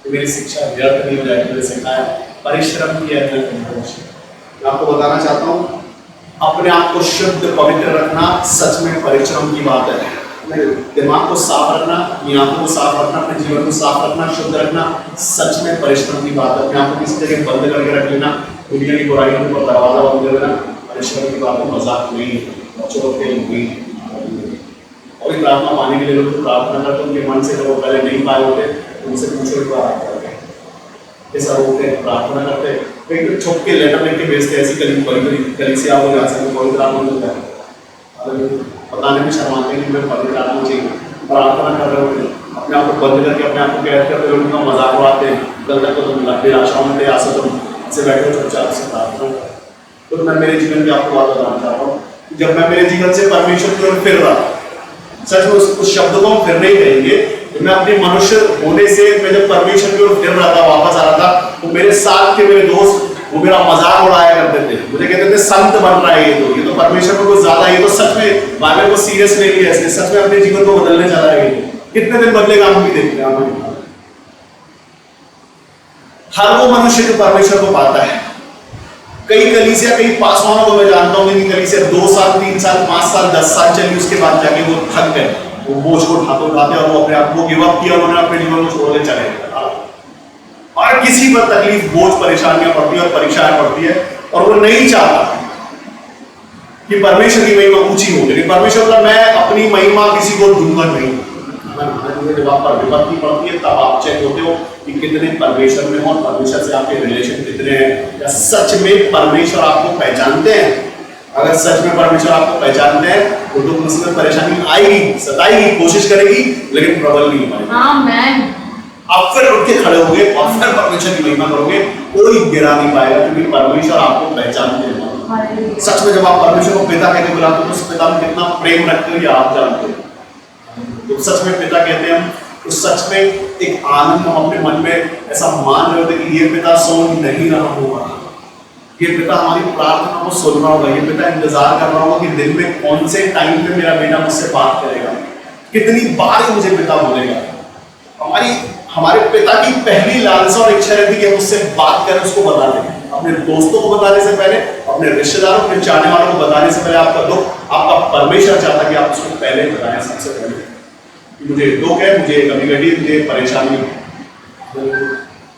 Speaker 1: कि मेरी शिक्षा व्यर्थ नहीं हो जाएगी। मैंने सिखाया परिश्रम किया है। मैं आपको बताना चाहता हूँ, अपने आप को शुद्ध पवित्र रखना सच में परिश्रम की बात है। अपने दिमाग को साफ रखना, अपनी आंखों को साफ रखना, अपने जीवन को साफ रखना, शुद्ध रखना सच में परिश्रम की बात है। अपने आप को किसी जगह बंद करके रख लेना, दुनिया की बुराइयों के ऊपर दरवाजा बंद कर देना परिश्रम की बात है, मजाक नहीं है। बच्चों के लिए और प्रार्थना पाने के लिए लोग प्रार्थना करते उनके मन से, जब वो पहले नहीं पाए होते उनसे पूछो एक बार ऐसा रोकते प्रार्थना करते, फिर छुप के लेटर लिख के भेजते, ऐसी कलीसिया हो जहाँ से पवित्र आत्मा मिलता है। बताने में शर्माते हैं कि मैं पवित्र आत्मा चाहिए, प्रार्थना कर रहे होते, अपने आप को बंद करके अपने आप को कैद करते हुए उनका मजाक उड़ाते हैं, कल तक तो तुम लंबे आशाओं में थे, आशा तुम ऐसे बैठे हो चुपचाप से प्रार्थना। तो मैं मेरे जीवन की आपको बात बताना चाहता हूँ, जब मैं मेरे जीवन से परमेश्वर की ओर फिर रहा, सच में उस शब्द को हम फिर नहीं कहेंगे, मैं अपने मनुष्य होने से मैं जब परमेश्वर की ओर फिर रहा था, वापस आ रहा था, तो मेरे साथ के मेरे दोस्त वो मेरा मजाक उड़ाया करते थे, मुझे कहते थे संत बन रहा है ये तो परमेश्वर को कुछ ज्यादा, ये तो सच में बाइबल को सीरियस नहीं लिया इसने, सच में अपने जीवन को बदलने चला है। कितने दिन बदलेगा हम भी देखते हैं। हर वो मनुष्य जो परमेश्वर को पाता है, कई कलीसिया कई पासवानों को मैं जानता हूं कि कलीसिया 2 साल 3 साल 5 साल 10 साल चली, उसके बाद जाके वो थक गए, वो बोझ को उठाते और वो अपने आप को गिव अप किया, उन्होंने अपने जीवन को छोड़ने चले गए। और किसी पर तकलीफ बोझ परेशानियां पड़ती है और परीक्षाएं पड़ती है और वो नहीं चाहता कि परमेश्वर की महिमा ऊंची हो, लेकिन परमेश्वर बोला मैं अपनी महिमा किसी को दूंगा नहीं। जब आप पर विपत्ति पड़ती है तब आप चेक होते हो कि कितने परमेश्वर में हो और परमेश्वर से आपके रिलेशन कितने हैं, या सच में परमेश्वर आपको पहचानते हैं। अगर सच में परमेश्वर आपको पहचानते हैं तो दुख मुसीबत परेशानी आएगी, सताएगी, कोशिश करेगी, लेकिन प्रबल नहीं पाएगी।
Speaker 2: आमीन।
Speaker 1: आप फिर उठ के खड़े होगे और फिर परमेश्वर की महिमा करोगे, कोई गिरा नहीं पाएगा, क्योंकि परमेश्वर आपको पहचानते हैं। सच में जब आप परमेश्वर को पिता कहकर बुलाते हो तो उस पिता में कितना प्रेम रखते हो ये आप जानते हो। तो सच में पिता कहते हैं हम, तो सच में एक आनंद हम अपने मन में ऐसा मान रहे होते कि ये पिता सो नहीं रहा होगा, ये पिता हमारी प्रार्थना को सुन रहा होगा, ये पिता इंतजार कर रहा होगा कि दिन में कौन से टाइम पे मेरा बेटा मुझसे बात करेगा, कितनी बार मुझे पिता बोलेगा। हमारे पिता की पहली लालसा और इच्छा रहती है कि हम उससे बात करें, उसको बता दें, अपने दोस्तों को बताने से पहले, अपने रिश्तेदारों, अपने चाहने वालों को बताने से पहले आपका दुख आपका परमेश्वर चाहता कि आप उसको पहले बताएं, सबसे पहले कि मुझे दुख है, मुझे कभी कभी मुझे परेशानी है।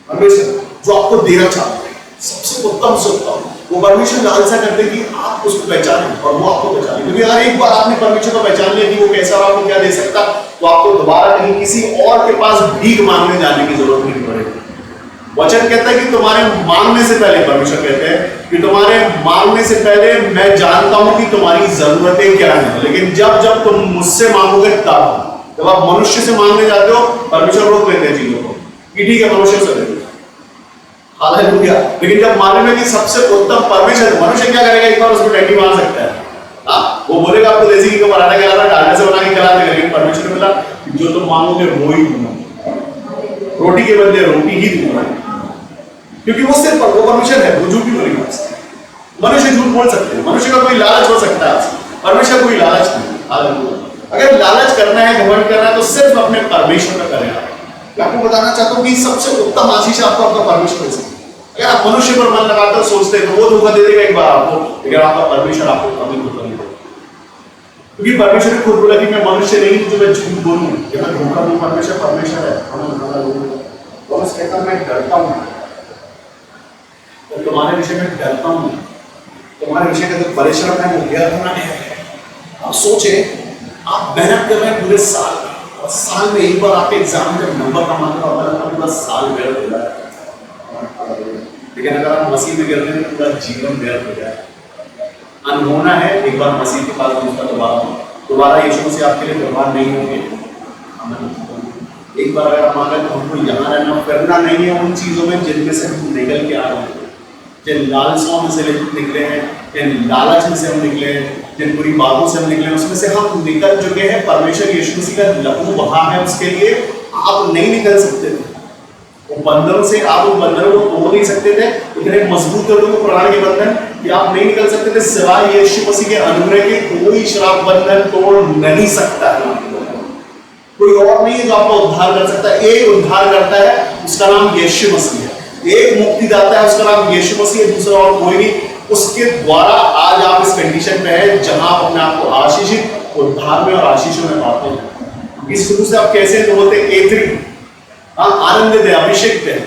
Speaker 1: परमेश्वर जो आपको देना चाहता है सबसे उत्तम से उत्तम, वो परमेश्वर लालसा करते कि आप उसको पहचानें और वो आपको पहचाने, क्योंकि अगर एक बार आपने परमेश्वर को पहचान लिया कि वो कैसा और आपको क्या दे सकता, तो आपको दोबारा कहीं किसी और के पास भीख मांगने जाने की जरूरत नहीं पड़ेगी। वचन कहता है कि तुम्हारे मांगने से पहले, परमेश्वर कहते हैं कि तुम्हारे मांगने से पहले मैं जानता हूं कि तुम्हारी जरूरतें क्या हैं, लेकिन जब जब तुम मुझसे मांगोगे तब। जब आप मनुष्य से मांगने जाते हो परमेश्वर रोक लेते हैं चीजों को कि ठीक है मनुष्य से दे, हालेलुया। लेकिन जब मालूम है कि सबसे उत्तम परमेश्वर, मनुष्य क्या करेगा, एक बार उसको टैंकी मार सकता है, वो बोलेगा आपको देसी घी का पराठा खिलाना, डालडा से बना के खिला देगा, लेकिन परमेश्वर ने बोला जो तुम मांगोगे वो ही दूंगा, रोटी के बदले रोटी ही दूंगा, क्योंकि वो सिर्फ वो परमेश्वर है, वो झूठ नहीं बोलेगा। मनुष्य झूठ बोल सकते हैं, मनुष्य का कोई लालच हो सकता है, परमेश्वर कोई लालच नहीं। हालेलुया। अगर लालच करना है, घमंड करना है, तो सिर्फ अपने परमेश्वर का करेगा। मैं आपको बताना चाहता हूं कि सबसे उत्तम आशीष आपको आपका परमेश्वर से, अगर आप मनुष्य पर मन लगाकर सोचते हैं तो वो धोखा दे देगा एक बार आपको, लेकिन आपका परमेश्वर आपको कभी धोखा नहीं देगा, क्योंकि परमेश्वर ने खुद बोला कि मैं मनुष्य नहीं हूं जो मैं झूठ बोलूं या मैं धोखा दूं। परमेश्वर है, और उस कहता मैं डरता हूं, तो तुम्हारे विषय में डरता हूं, तुम्हारे विषय का जो परिश्रम है वो व्यर्थ ना है। आप सोचे, आप मेहनत कर रहे हैं पूरे साल, और साल में एक बार आपके एग्जाम में जब नंबर कम आता है पूरा साल व्यर्थ हो जाए, लेकिन अगर आप मसीह में गिर रहे हैं तो पूरा जीवन व्यर्थ हो जाए। अनहोना है, एक बार मसीह के पास दोबारा यीशु मसीह आपके लिए बर्बाद नहीं होंगे। एक बार अगर आप मान रहे तो हमको यहाँ रहना करना नहीं है उन चीजों में जिनमें से हम निकल के आ रहे हैं, जिन लालसाओं में से निकले हैं, जिन लालच में से हम निकले हैं, जिन बुरी बातों से हम निकले हैं, उसमें से हम निकल चुके हैं। परमेश्वर यीशु मसीह का लहू बहा है, उसके लिए आप नहीं निकल सकते थे। वो बंधनों से आप उन बंधनों को तोड़ नहीं सकते थे, इतने मजबूत कर दो प्राण के बंधन कि आप नहीं निकल सकते थे। सिवाय यीशु मसीह के अनुग्रह के कोई श्राप बंधन तोड़ नहीं सकता है। कोई और नहीं है जो आपका उद्धार कर सकता है। एक उद्धार करता है, उसका नाम यीशु मसीह है। एक मुक्तिदाता है, उसका नाम यीशु मसीह है, दूसरा और कोई नहीं। उसके द्वारा आज आप इस कंडीशन पे हैं जहां आप अपने आप को आशीषित उद्धार में और आशीषों में पाते हैं। इस शुरू से आप कैसे तो बोलते हैं A3, आनंदित है, अभिषेक है।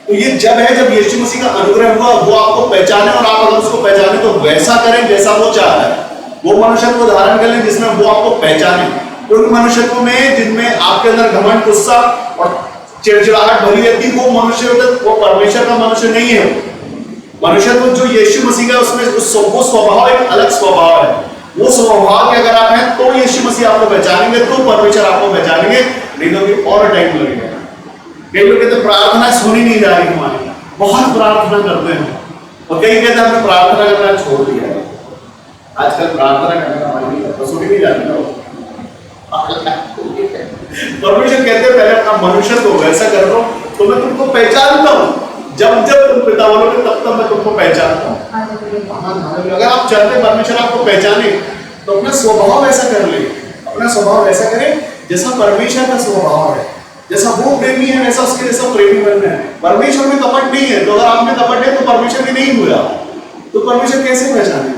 Speaker 1: तो ये जब है जब यीशु मसीह का अनुग्रह हुआ, वो आपको पहचाने, और आप अगर उसको पहचाने तो वैसा करें जैसा वो चाह रहा है। वो मनुष्य को धारण कर लें जिसमें वो आपको पहचाने। उन मनुष्यों में जिनमें आपके अंदर घमंड, गुस्सा और चिड़चिड़ाहट भरी रहती, वो मनुष्य वो परमेश्वर का मनुष्य नहीं है। मनुष्य को जो यीशु मसीह का उसमें वो स्वभाव एक अलग स्वभाव है। वो स्वभाव के अगर आप हैं तो यीशु मसीह आपको पहचानेंगे, तो परमेश्वर आपको पहचानेंगे, नहीं तो भी और टाइम लगेगा। कई लोग कहते प्रार्थना सुनी नहीं जा रही हमारी, बहुत प्रार्थना करते हैं, और कई कहते हैं हमने प्रार्थना करना छोड़ दिया है। आजकल प्रार्थना करने का मन नहीं करता, सुनी नहीं जाती ना। परमेश्वर कहते हैं पहले अपना मनुष्य को वैसा कर लो तो मैं तुमको पहचानता हूँ, जब जब तुम पिता बोलोगे तब तब मैं तुमको पहचानता हूँ। अगर आप चाहते हैं परमेश्वर आपको पहचाने तो अपना स्वभाव ऐसा कर ले, अपना स्वभाव ऐसा करे जैसा परमेश्वर का स्वभाव है। जैसा वो प्रेमी है वैसा उसके जैसा प्रेमी बनना है। परमेश्वर में कपट नहीं है, तो अगर आप में कपट है तो परमेश्वर भी नहीं हुआ, तो परमेश्वर कैसे पहचाने?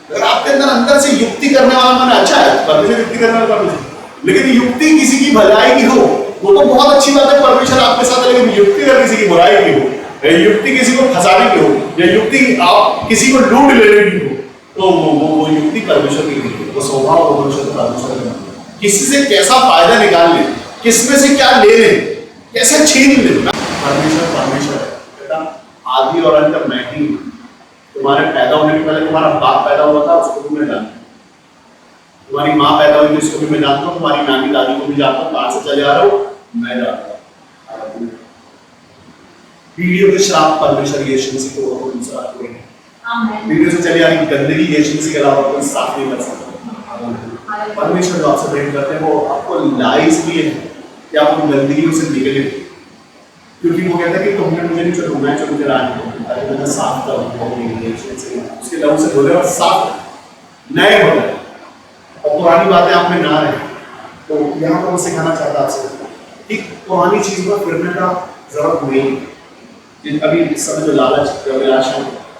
Speaker 1: अगर आपके अंदर से युक्ति करने वाला मन अच्छा है, परमेश्वर युक्ति करने वाला परमेश्वर, लेकिन युक्ति किसी की भलाई की हो वो तो बहुत अच्छी बात है, परमेश्वर आपके साथ है। लेकिन युक्ति अगर किसी की बुराई की हो, या युक्ति किसी को फंसाने की हो, या युक्ति आप किसी को लूट लेने की हो, तो वो युक्ति परमेश्वर की नहीं है, वो स्वभाव परमेश्वर का। किसी से कैसा फायदा निकाल ले, किसमें से क्या ले ले, कैसे छीन ले, परमेश्वर है बेटा। आदि और अंत मैं ही। तुम्हारे पैदा होने के पहले तुम्हारा बाप पैदा हुआ था, उसको भी मैं जानता हूँ। तुम्हारी माँ पैदा हुई थी, उसको भी मैं जानता हूँ। तुम्हारी नानी दादी को भी जानता हूँ। कहाँ से चले आ रहा हूँ मैं जानता हूँ। पीढ़ियों के श्राप परमेश्वर यीशु मसीह को और दूसरा कोई नहीं। पीढ़ियों से चली आ रही गंदगी यीशु मसीह के अलावा कोई साफ नहीं कर सकता। परमेश्वर जो आपसे प्रेम करते हैं वो आपको लाई इसलिए है कि आप उन गंदगियों से निकले, क्योंकि वो कहता है कि तुमने मुझे नहीं चुना, मैं चुन के लाया हूं ताकि मैं साफ करूं। उसके लहू से धोले और साफ नए हो गए और पुरानी बातें आप में ना रहे। तो यहाँ पर वो सिखाना चाहता आपसे कि पुरानी चीज पर फिरने का जरूरत नहीं। अभी इस समय जो लालच अभिलाषा,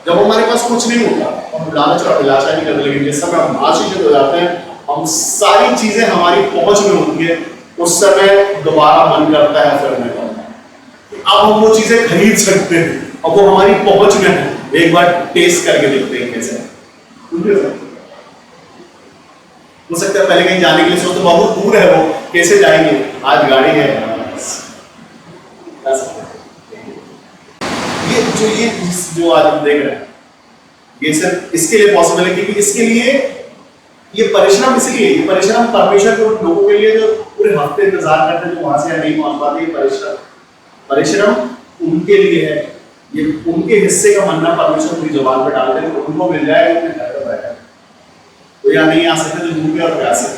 Speaker 1: जब हमारे पास कुछ नहीं होता हम लालच और अभिलाषा नहीं करते, लेकिन जिस समय हम आशीषित हो जाते हैं, हम सारी चीजें हमारी पहुंच में होती है, उस समय दोबारा मन करता है फिरने का। अब हम वो चीजें खरीद सकते हैं, अब वो हमारी पहुंच में है, एक बार टेस्ट करके देखते हैं कैसे। हो सकता है पहले कहीं जाने के लिए सोचते बहुत दूर है, वो कैसे जाएंगे, आज गाड़ी है। ये जो आज हम देख रहे हैं ये सिर्फ इसके लिए पॉसिबल है क्योंकि इसके लिए ये परिश्रम, इसलिए ये परिश्रम परमेश्वर के उन लोगों के लिए जो पूरे हफ्ते इंतजार करते हैं, जो वहां से नहीं पहुंच पाते, ये परिश्रम उनके लिए है। ये उनके हिस्से का मन्ना परमेश्वर उनकी जुबान पर डाल दें तो उनको मिल जाएगा, उन्हें घर पर बैठा तो या नहीं आ सकते तो भूखे और प्यासे।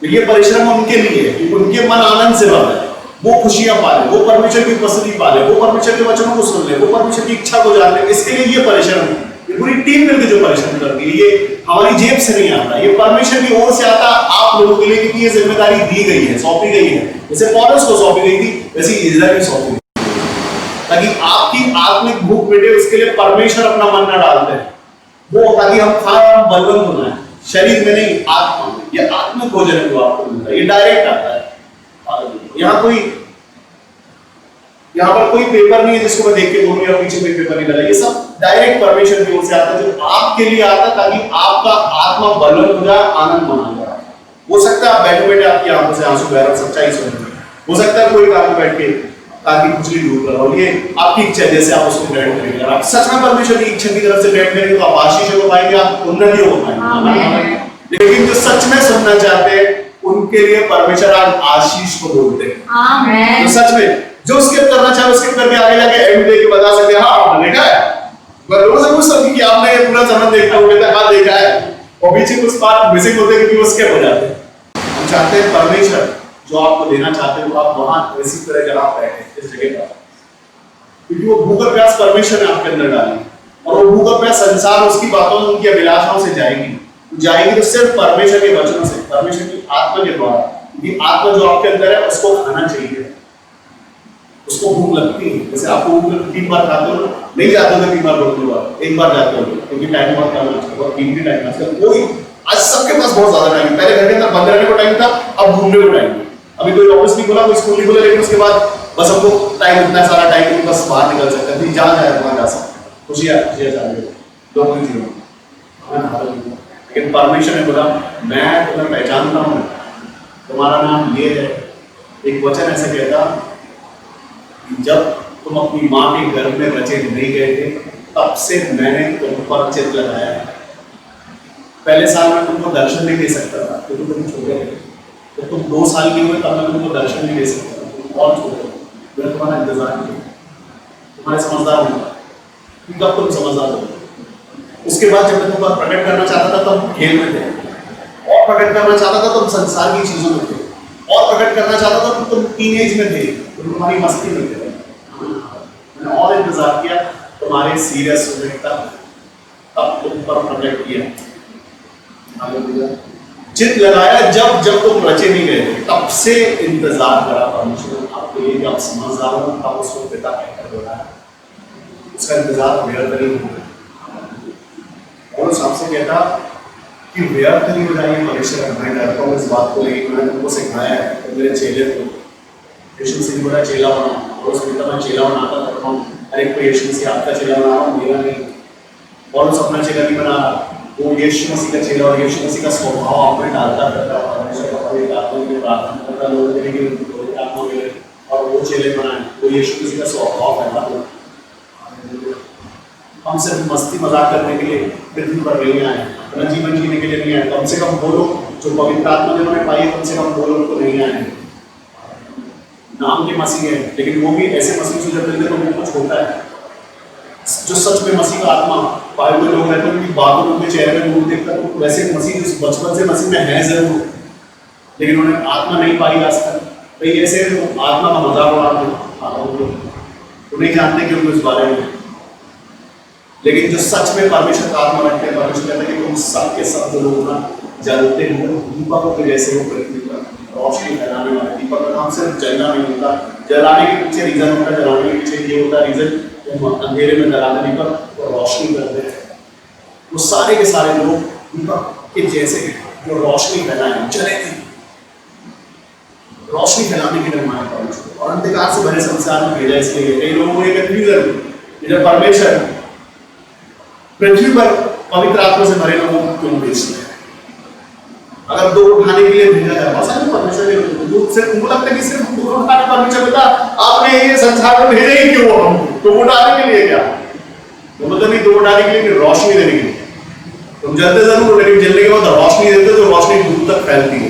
Speaker 1: तो ये परिश्रम उनके लिए है कि उनके मन आनंद से भर जाए, वो खुशियां पाले, वो परमेश्वर की उपस्थिति पाले, वो परमेश्वर के वचनों को सुन ले, वो परमेश्वर की इच्छा को जान ले। इसके लिए ये परिश्रम, ये पूरी टीम मिलकर जो परिश्रम करती है, ये हमारी जेब से नहीं आता, ये परमेश्वर की ओर से आता आप लोगों के लिए, क्योंकि ये जिम्मेदारी दी गई है, सौंपी गई है। जैसे पौलुस को सौंपी गई थी वैसे इज़राइल को सौंपी गई, ताकि आपकी आत्मिक भूख मिटे। उसके लिए परमेश्वर अपना मन न डालते हैं, वो ताकि हम खाएं, हम बलवंत हो जाएं, शरीर में नहीं आत्मा में। ये आत्मिक भोजन है जो आपको मिलता है, ये डायरेक्ट आता है। यहाँ पर कोई पेपर नहीं है जिसको मैं देख के बोलूं या पीछे कोई पेपर नहीं डाला, ये सब डायरेक्ट परमेश्वर की ओर से आता है, जो आपके लिए आता है ताकि आपका आत्मा बलवंत हो जाए, आनंद मना जाए। हो सकता है आप बैठे बैठे आपकी आंखों से आंसू बह रहे हो, सच्चाई सुन रहे हो सकता है कोई काम बैठ के ताकि खुजली दूर कर रहा हो, ये आपकी इच्छा, जैसे आप उसको ग्रहण करेंगे। आप सच में परमेश्वर की इच्छा की तरफ से ग्रहण करेंगे तो आप आशीष हो पाएंगे, आप उन्नति हो पाएंगे। लेकिन जो सच में सुनना चाहते हैं उनके लिए परमेश्वर आज आशीष को बोलते हैं। तो सच में जो स्किप करना चाहे वो स्किप करके आगे जाके एंड दे के बता सकते हैं हाँ आपने देखा है। लोगों से पूछ सकती कि आपने ये पूरा समय देखा हो, कहते हाँ देखा है, और पीछे कुछ पार्ट मिसिंग होते हैं क्योंकि वो स्किप हो जाते हैं। हम चाहते हैं परमेश्वर जो आपको देना चाहते हैं वो आप वहां इसी तरह जगह बैठे इस जगह पर, क्योंकि वो भूख और प्यास परमेश्वर ने आपके अंदर डाली, और वो भूख और प्यास संसार उसकी बातों उनकी अभिलाषाओं से जाएगी तो सिर्फ परमेश्वर के वचनों से, परमेश्वर की आत्मा के द्वारा। क्योंकि आत्मा जो आपके अंदर है उसको खाना चाहिए, उसको भूख लगती है। जैसे आपको भूख 3 बार खाते हो, नहीं जाते हो 3 बार बोलते हो, एक बार जाते हो क्योंकि टाइम बहुत कम है, बहुत कीमती टाइम है। कोई आज सबके पास बहुत ज्यादा टाइम है, पहले घर के अंदर बंद रहने को टाइम था, अब घूमने को टाइम है। अभी कोई ऑफिस नहीं खुला, कोई स्कूल नहीं खुला, लेकिन उसके बाद बस हमको टाइम, इतना सारा टाइम कि बस बाहर निकल सकते हैं, जहाँ जाए वहाँ जा सकते हैं, खुशियाँ चाहिए लोगों के जीवन। लेकिन परमेश्वर ने बोला मैं तुम्हें पहचानता हूँ, तुम्हारा नाम ये है। एक वचन ऐसा कहता कि जब तुम अपनी माँ के गर्भ में रचे नहीं गए थे तब से मैंने तुम पर चित लगाया है। पहले साल में तुमको दर्शन नहीं दे सकता था क्योंकि तुम छोटे थे, तो तुम 2 साल के हुए तब मैं तुमको दर्शन नहीं दे सकता था, तुम और छोटे थे। मैं तुम्हारा इंतजार किया, तुम्हारे समझदार होगा कि कब तुम समझदार हो। उसके बाद जब मैं तुमको प्रकट करना चाहता था तब खेल में थे, और प्रकट करना चाहता था तुम संसार की चीजों में थे, और प्रकट करना चाहता था कि तुम टीनेज में थे, तुम तुम्हारी मस्ती में थे। मैंने और इंतजार किया तुम्हारे सीरियस होने तक, तब तुम पर प्रकट किया। चित लगाया जब जब तुम रचे नहीं गए थे, तब से इंतजार करा परमेश्वर। आपको ये जब समझदार हो तब उसको पिता कहकर बोला है, उसका इंतजार व्यर्थ नहीं होगा। और उस आपसे कहता कि व्यर्थ नहीं हो जाएगी परीक्षा। मैं डरता हूँ इस बात को लेकर, मैंने तुमको सिखाया है तो मेरे चेले थे, यीशु मसीह बोला चेला बना, और उसमें मैं चेला बनाता करता हूँ। अरे कोई यीशु मसीह आपका चेला बना रहा हूँ, मेरा नहीं। और उस अपना चेला नहीं बना रहा, वो यीशु मसीह का चेला और यीशु मसीह का स्वभाव आप में डालता करता है। परमेश्वर का पवित्र आत्मा के प्रार्थना करता लोगों के लिए पवित्र आत्मा मिले और वो चेले बनाए, वो यीशु मसीह का स्वभाव है। हम सिर्फ मस्ती मजाक करने के लिए पृथ्वी पर नहीं आए, अपना जीवन जीने के लिए नहीं आए। कम से कम वो लोग जो पवित्र आत्मा ने हमें पाई है, कम से कम वो लोग तो नहीं आए। नाम के मसीह है, लेकिन वो भी ऐसे मसीह से जब मिलते तो वो कुछ होता है। जो सच में मसीह का आत्मा पाए हुए लोग रहते हैं, उनकी बातों उनके चेहरे में नूर दिखता है। तो वैसे मसीह जो बचपन से मसीह में है जरूर, लेकिन उन्हें आत्मा नहीं पाई आज तक। तो ऐसे आत्मा का मजाक उड़ाते, तो नहीं जानते क्यों इस बारे में। लेकिन जो सच में परमेश्वर का आत्मा रखते हैं, परमेश्वर कहता है कि तुम सब के सब जो लोग ना जलते हो दीपकों के जैसे हो, पृथ्वी पर रोशनी फैलाने वाले। दीपक का काम सिर्फ जलना नहीं होता, जलाने के पीछे रीजन होता है। जलाने के पीछे ये होता है रीजन, अंधेरे में जलाने दीपक और रोशनी करते हैं। वो सारे के सारे लोग दीपक के जैसे जो रोशनी फैलाए, जले नहीं, रोशनी फैलाने के लिए हमारे परमेश्वर और अंधकार से भरे संसार में भेजा। इसलिए कई लोगों को एक कन्फ्यूजन, जब परमेश्वर पृथ्वी पर पवित्र आत्मा से भरे लोगों को क्यों भेजते हैं? अगर दूध उठाने के लिए भेजा जाए, ऐसा नहीं परमेश्वर ने दूध से उनको लगता है कि सिर्फ दूध उठाने परमेश्वर पिता आपने ये संसार में भेजे ही क्यों हमको? दूध उठाने के लिए क्या? तो मतलब नहीं दूध उठाने के लिए, रोशनी देने के लिए। तुम जलते जरूर, लेकिन जलने के बाद रोशनी देते हो तो रोशनी दूर तक फैलती है।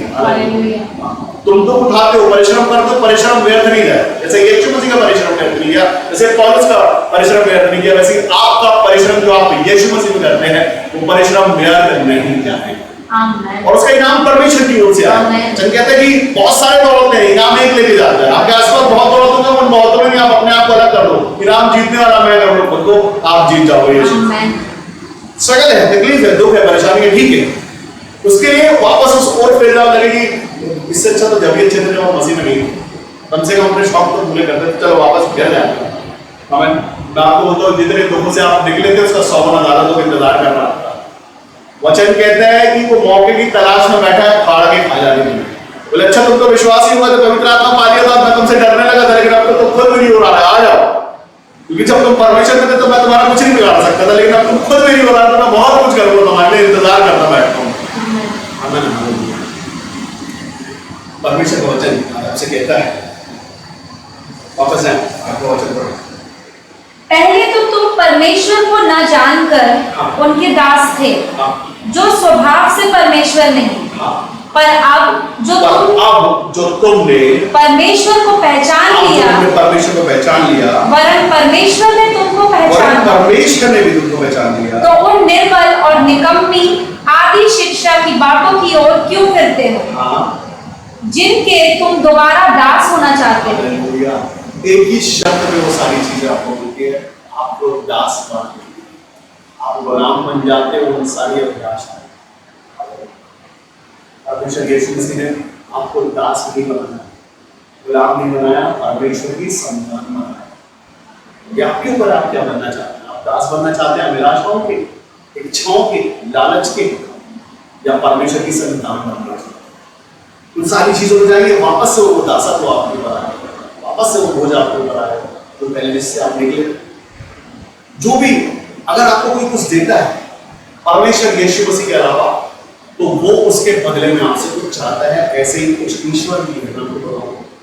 Speaker 1: तुम तो उठाते हो, परिश्रम करते हो, परिश्रम व्यर्थ नहीं जाए। जैसे यीशु मसीह का परिश्रम व्यर्थ नहीं किया, जैसे पौलुस का परिश्रम व्यर्थ नहीं किया, वैसे आपका परिश्रम जो आप यीशु मसीह में करते हैं वो परिश्रम व्यर्थ नहीं जाए। और उसका इनाम परमेश्वर की ओर से आता है। चंद कहते हैं कि बहुत सारे दौड़ते हैं, इनाम एक लेके जाता है। आपके आसपास बहुत दौड़ते हैं, उन बहुतों में आप अपने आप को अलग कर दो। इनाम जीतने वाला मैं कर लो, खुद को आप जीत जाओगे। स्ट्रगल है, तकलीफ है, दुख है, परेशानी है, ठीक है। उसके लिए वापस उस ओर फिर जाओ, लगेगी इससे अच्छा तो जब ये अच्छे थे जब हम मसीह में नहीं, कम से कम अपने शौक तो पूरे करते थे, चलो वापस घर जाए। हमें मैं आपको बोलता हूँ जितने दुखों से आप निकले थे उसका 100 गुना ज्यादा दुख इंतजार कर रहा था। वचन कहता है कि वो मौके की तलाश में बैठा है, फाड़ के खा जाने के लिए। बोले अच्छा तुम तो विश्वास ही हुआ तो पवित्र आत्मा पा लिया था, मैं तुमसे डरने लगा था, लेकिन अब तो खुद भी नहीं हो रहा है, आ जाओ। क्योंकि जब तुम परमेश्वर में थे तो मैं तुम्हारा कुछ नहीं बिगाड़ सकता था, लेकिन अब तुम खुद भी नहीं हो रहा था, मैं बहुत कुछ करूंगा तुम्हारे लिए, इंतजार करता बैठता हूँ। परमेश्वर का वचन आपसे कहता है, वापस आए आपका वचन पढ़ो।
Speaker 2: पहले तो तुम परमेश्वर को न जानकर उनके दास थे, जो स्वभाव से परमेश्वर नहीं, पर अब जो तुमने परमेश्वर को पहचान लिया,
Speaker 1: परमेश्वर को पहचान लिया,
Speaker 2: वरन परमेश्वर ने तुमको पहचान,
Speaker 1: परमेश्वर ने भी तुमको पहचान लिया,
Speaker 2: तो उन निर्बल और निकम्मी आदि शिक्षा की बातों की ओर क्यों फिरते हो, जिनके तुम दोबारा दास होना चाहते हो।
Speaker 1: एक ही शब्द में वो सारी चीजें आपको मिलती है, आपको दास बन, आप गुलाम बन जाते हो उन सारी अभिलाषाएं। परमेश्वर यीशु मसीह ने आपको दास नहीं बनाया, गुलाम नहीं बनाया, परमेश्वर की संतान बनाया। या आपके ऊपर आप क्या बनना चाहते हैं? आप दास बनना चाहते हैं अभिलाषाओं के, इच्छाओं के, लालच के, या परमेश्वर की संतान बनना चाहते हैं? उन सारी चीजों में जाएंगे, वापस से वो दासत्व आपके ऊपर आएगा, वापस से वो बोझ आपके ऊपर आएगा तो पहले जिससे आप निकले। जो भी अगर आपको कोई कुछ देता है परमेश्वर यीशु मसीह के अलावा, तो वो उसके बदले में आपसे कुछ चाहता है। ऐसे ही कुछ ईश्वर भी है।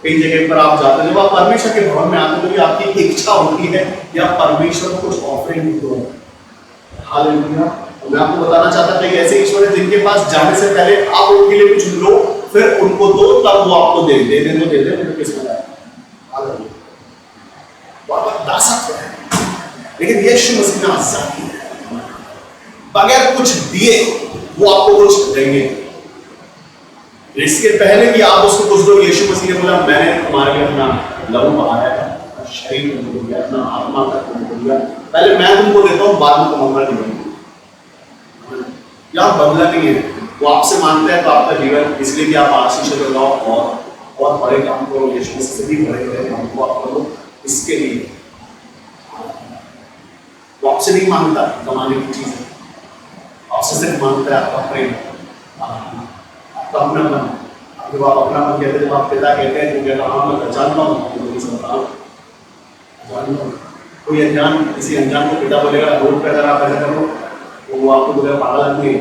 Speaker 1: कई जगह पर आप जाते हैं, जब आप परमेश्वर के भवन में आते हो तो आपकी इच्छा होती है या परमेश्वर को कुछ ऑफरिंग दो। हालेलुया। मैं आपको बताना चाहता था कि ऐसे ईश्वर है जिनके पास जाने से पहले आप उनके लिए कुछ लो, फिर उनको दो, तब वो आपको दे दे दे दे दे दे किस में दासत्व है। लेकिन यीशु मसीह में आजादी है, बगैर कुछ दिए वो आपको कुछ देंगे। इसके पहले कि आप उसको कुछ दो, यीशु मतलब मैंने तुम्हारे लिए अपना लहू बहाया था, अपना शरीर तुमको दिया, अपना आत्मा का तुमको दिया, पहले मैं तुमको देता हूँ, बाद में तुम हमरा नहीं। यहाँ बदला नहीं है, वो आपसे मांगते हैं तो आपका जीवन इसलिए कि आप आशीष लगाओ और बड़े काम करो, यीशु मसीह से भी बड़े काम को आप करो, इसके लिए वो आपसे नहीं मांगता कमाने की चीज, आपसे सिर्फ मांगता है आपका प्रेम, आपका अपनापन। जब आप अपनापन कहते हैं, जब आप पिता कहते हैं, तो कहता हाँ मैं पहचानता हूँ, कोई अनजान किसी अनजान को पिता बोलेगा रोड पे अगर आप ऐसा करो तो वो आपको बोलेगा पागल आदमी है।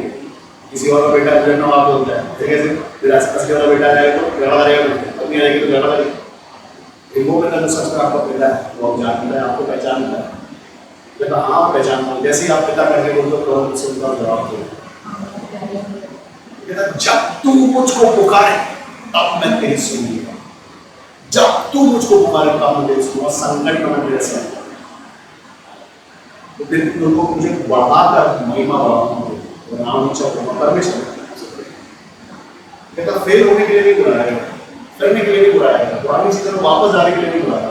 Speaker 1: किसी और का बेटा गुजरना आप बोलता है कैसे, फिर आसपास वाला बेटा जाए तो झगड़ा रहेगा, अपनी आएगी तो झगड़ा रहेगी। वो बेटा जो सच में आपका पिता है, वो आप जानता है, आपको पहचानता है, कहता हाँ पहचानता हूँ। जैसे ही आप पिता करके बोलते हो तुरंत उससे उनका जवाब दो, कहता जब तू मुझको पुकारे तब मैं तेरी सुनूंगा, जब तू मुझको पुकारे तब मैं तेरी सुनूंगा। संकट में मैं तेरे साथ, तो फिर उनको मुझे बढ़ाकर महिमा बढ़ाऊंगा, नाम ऊंचा करूंगा। परमेश्वर कहता फेल होने के लिए नहीं बुलाया गया, करने के लिए नहीं बुलाया गया, पुरानी चीजों में वापस जाने के लिए नहीं बुलाया,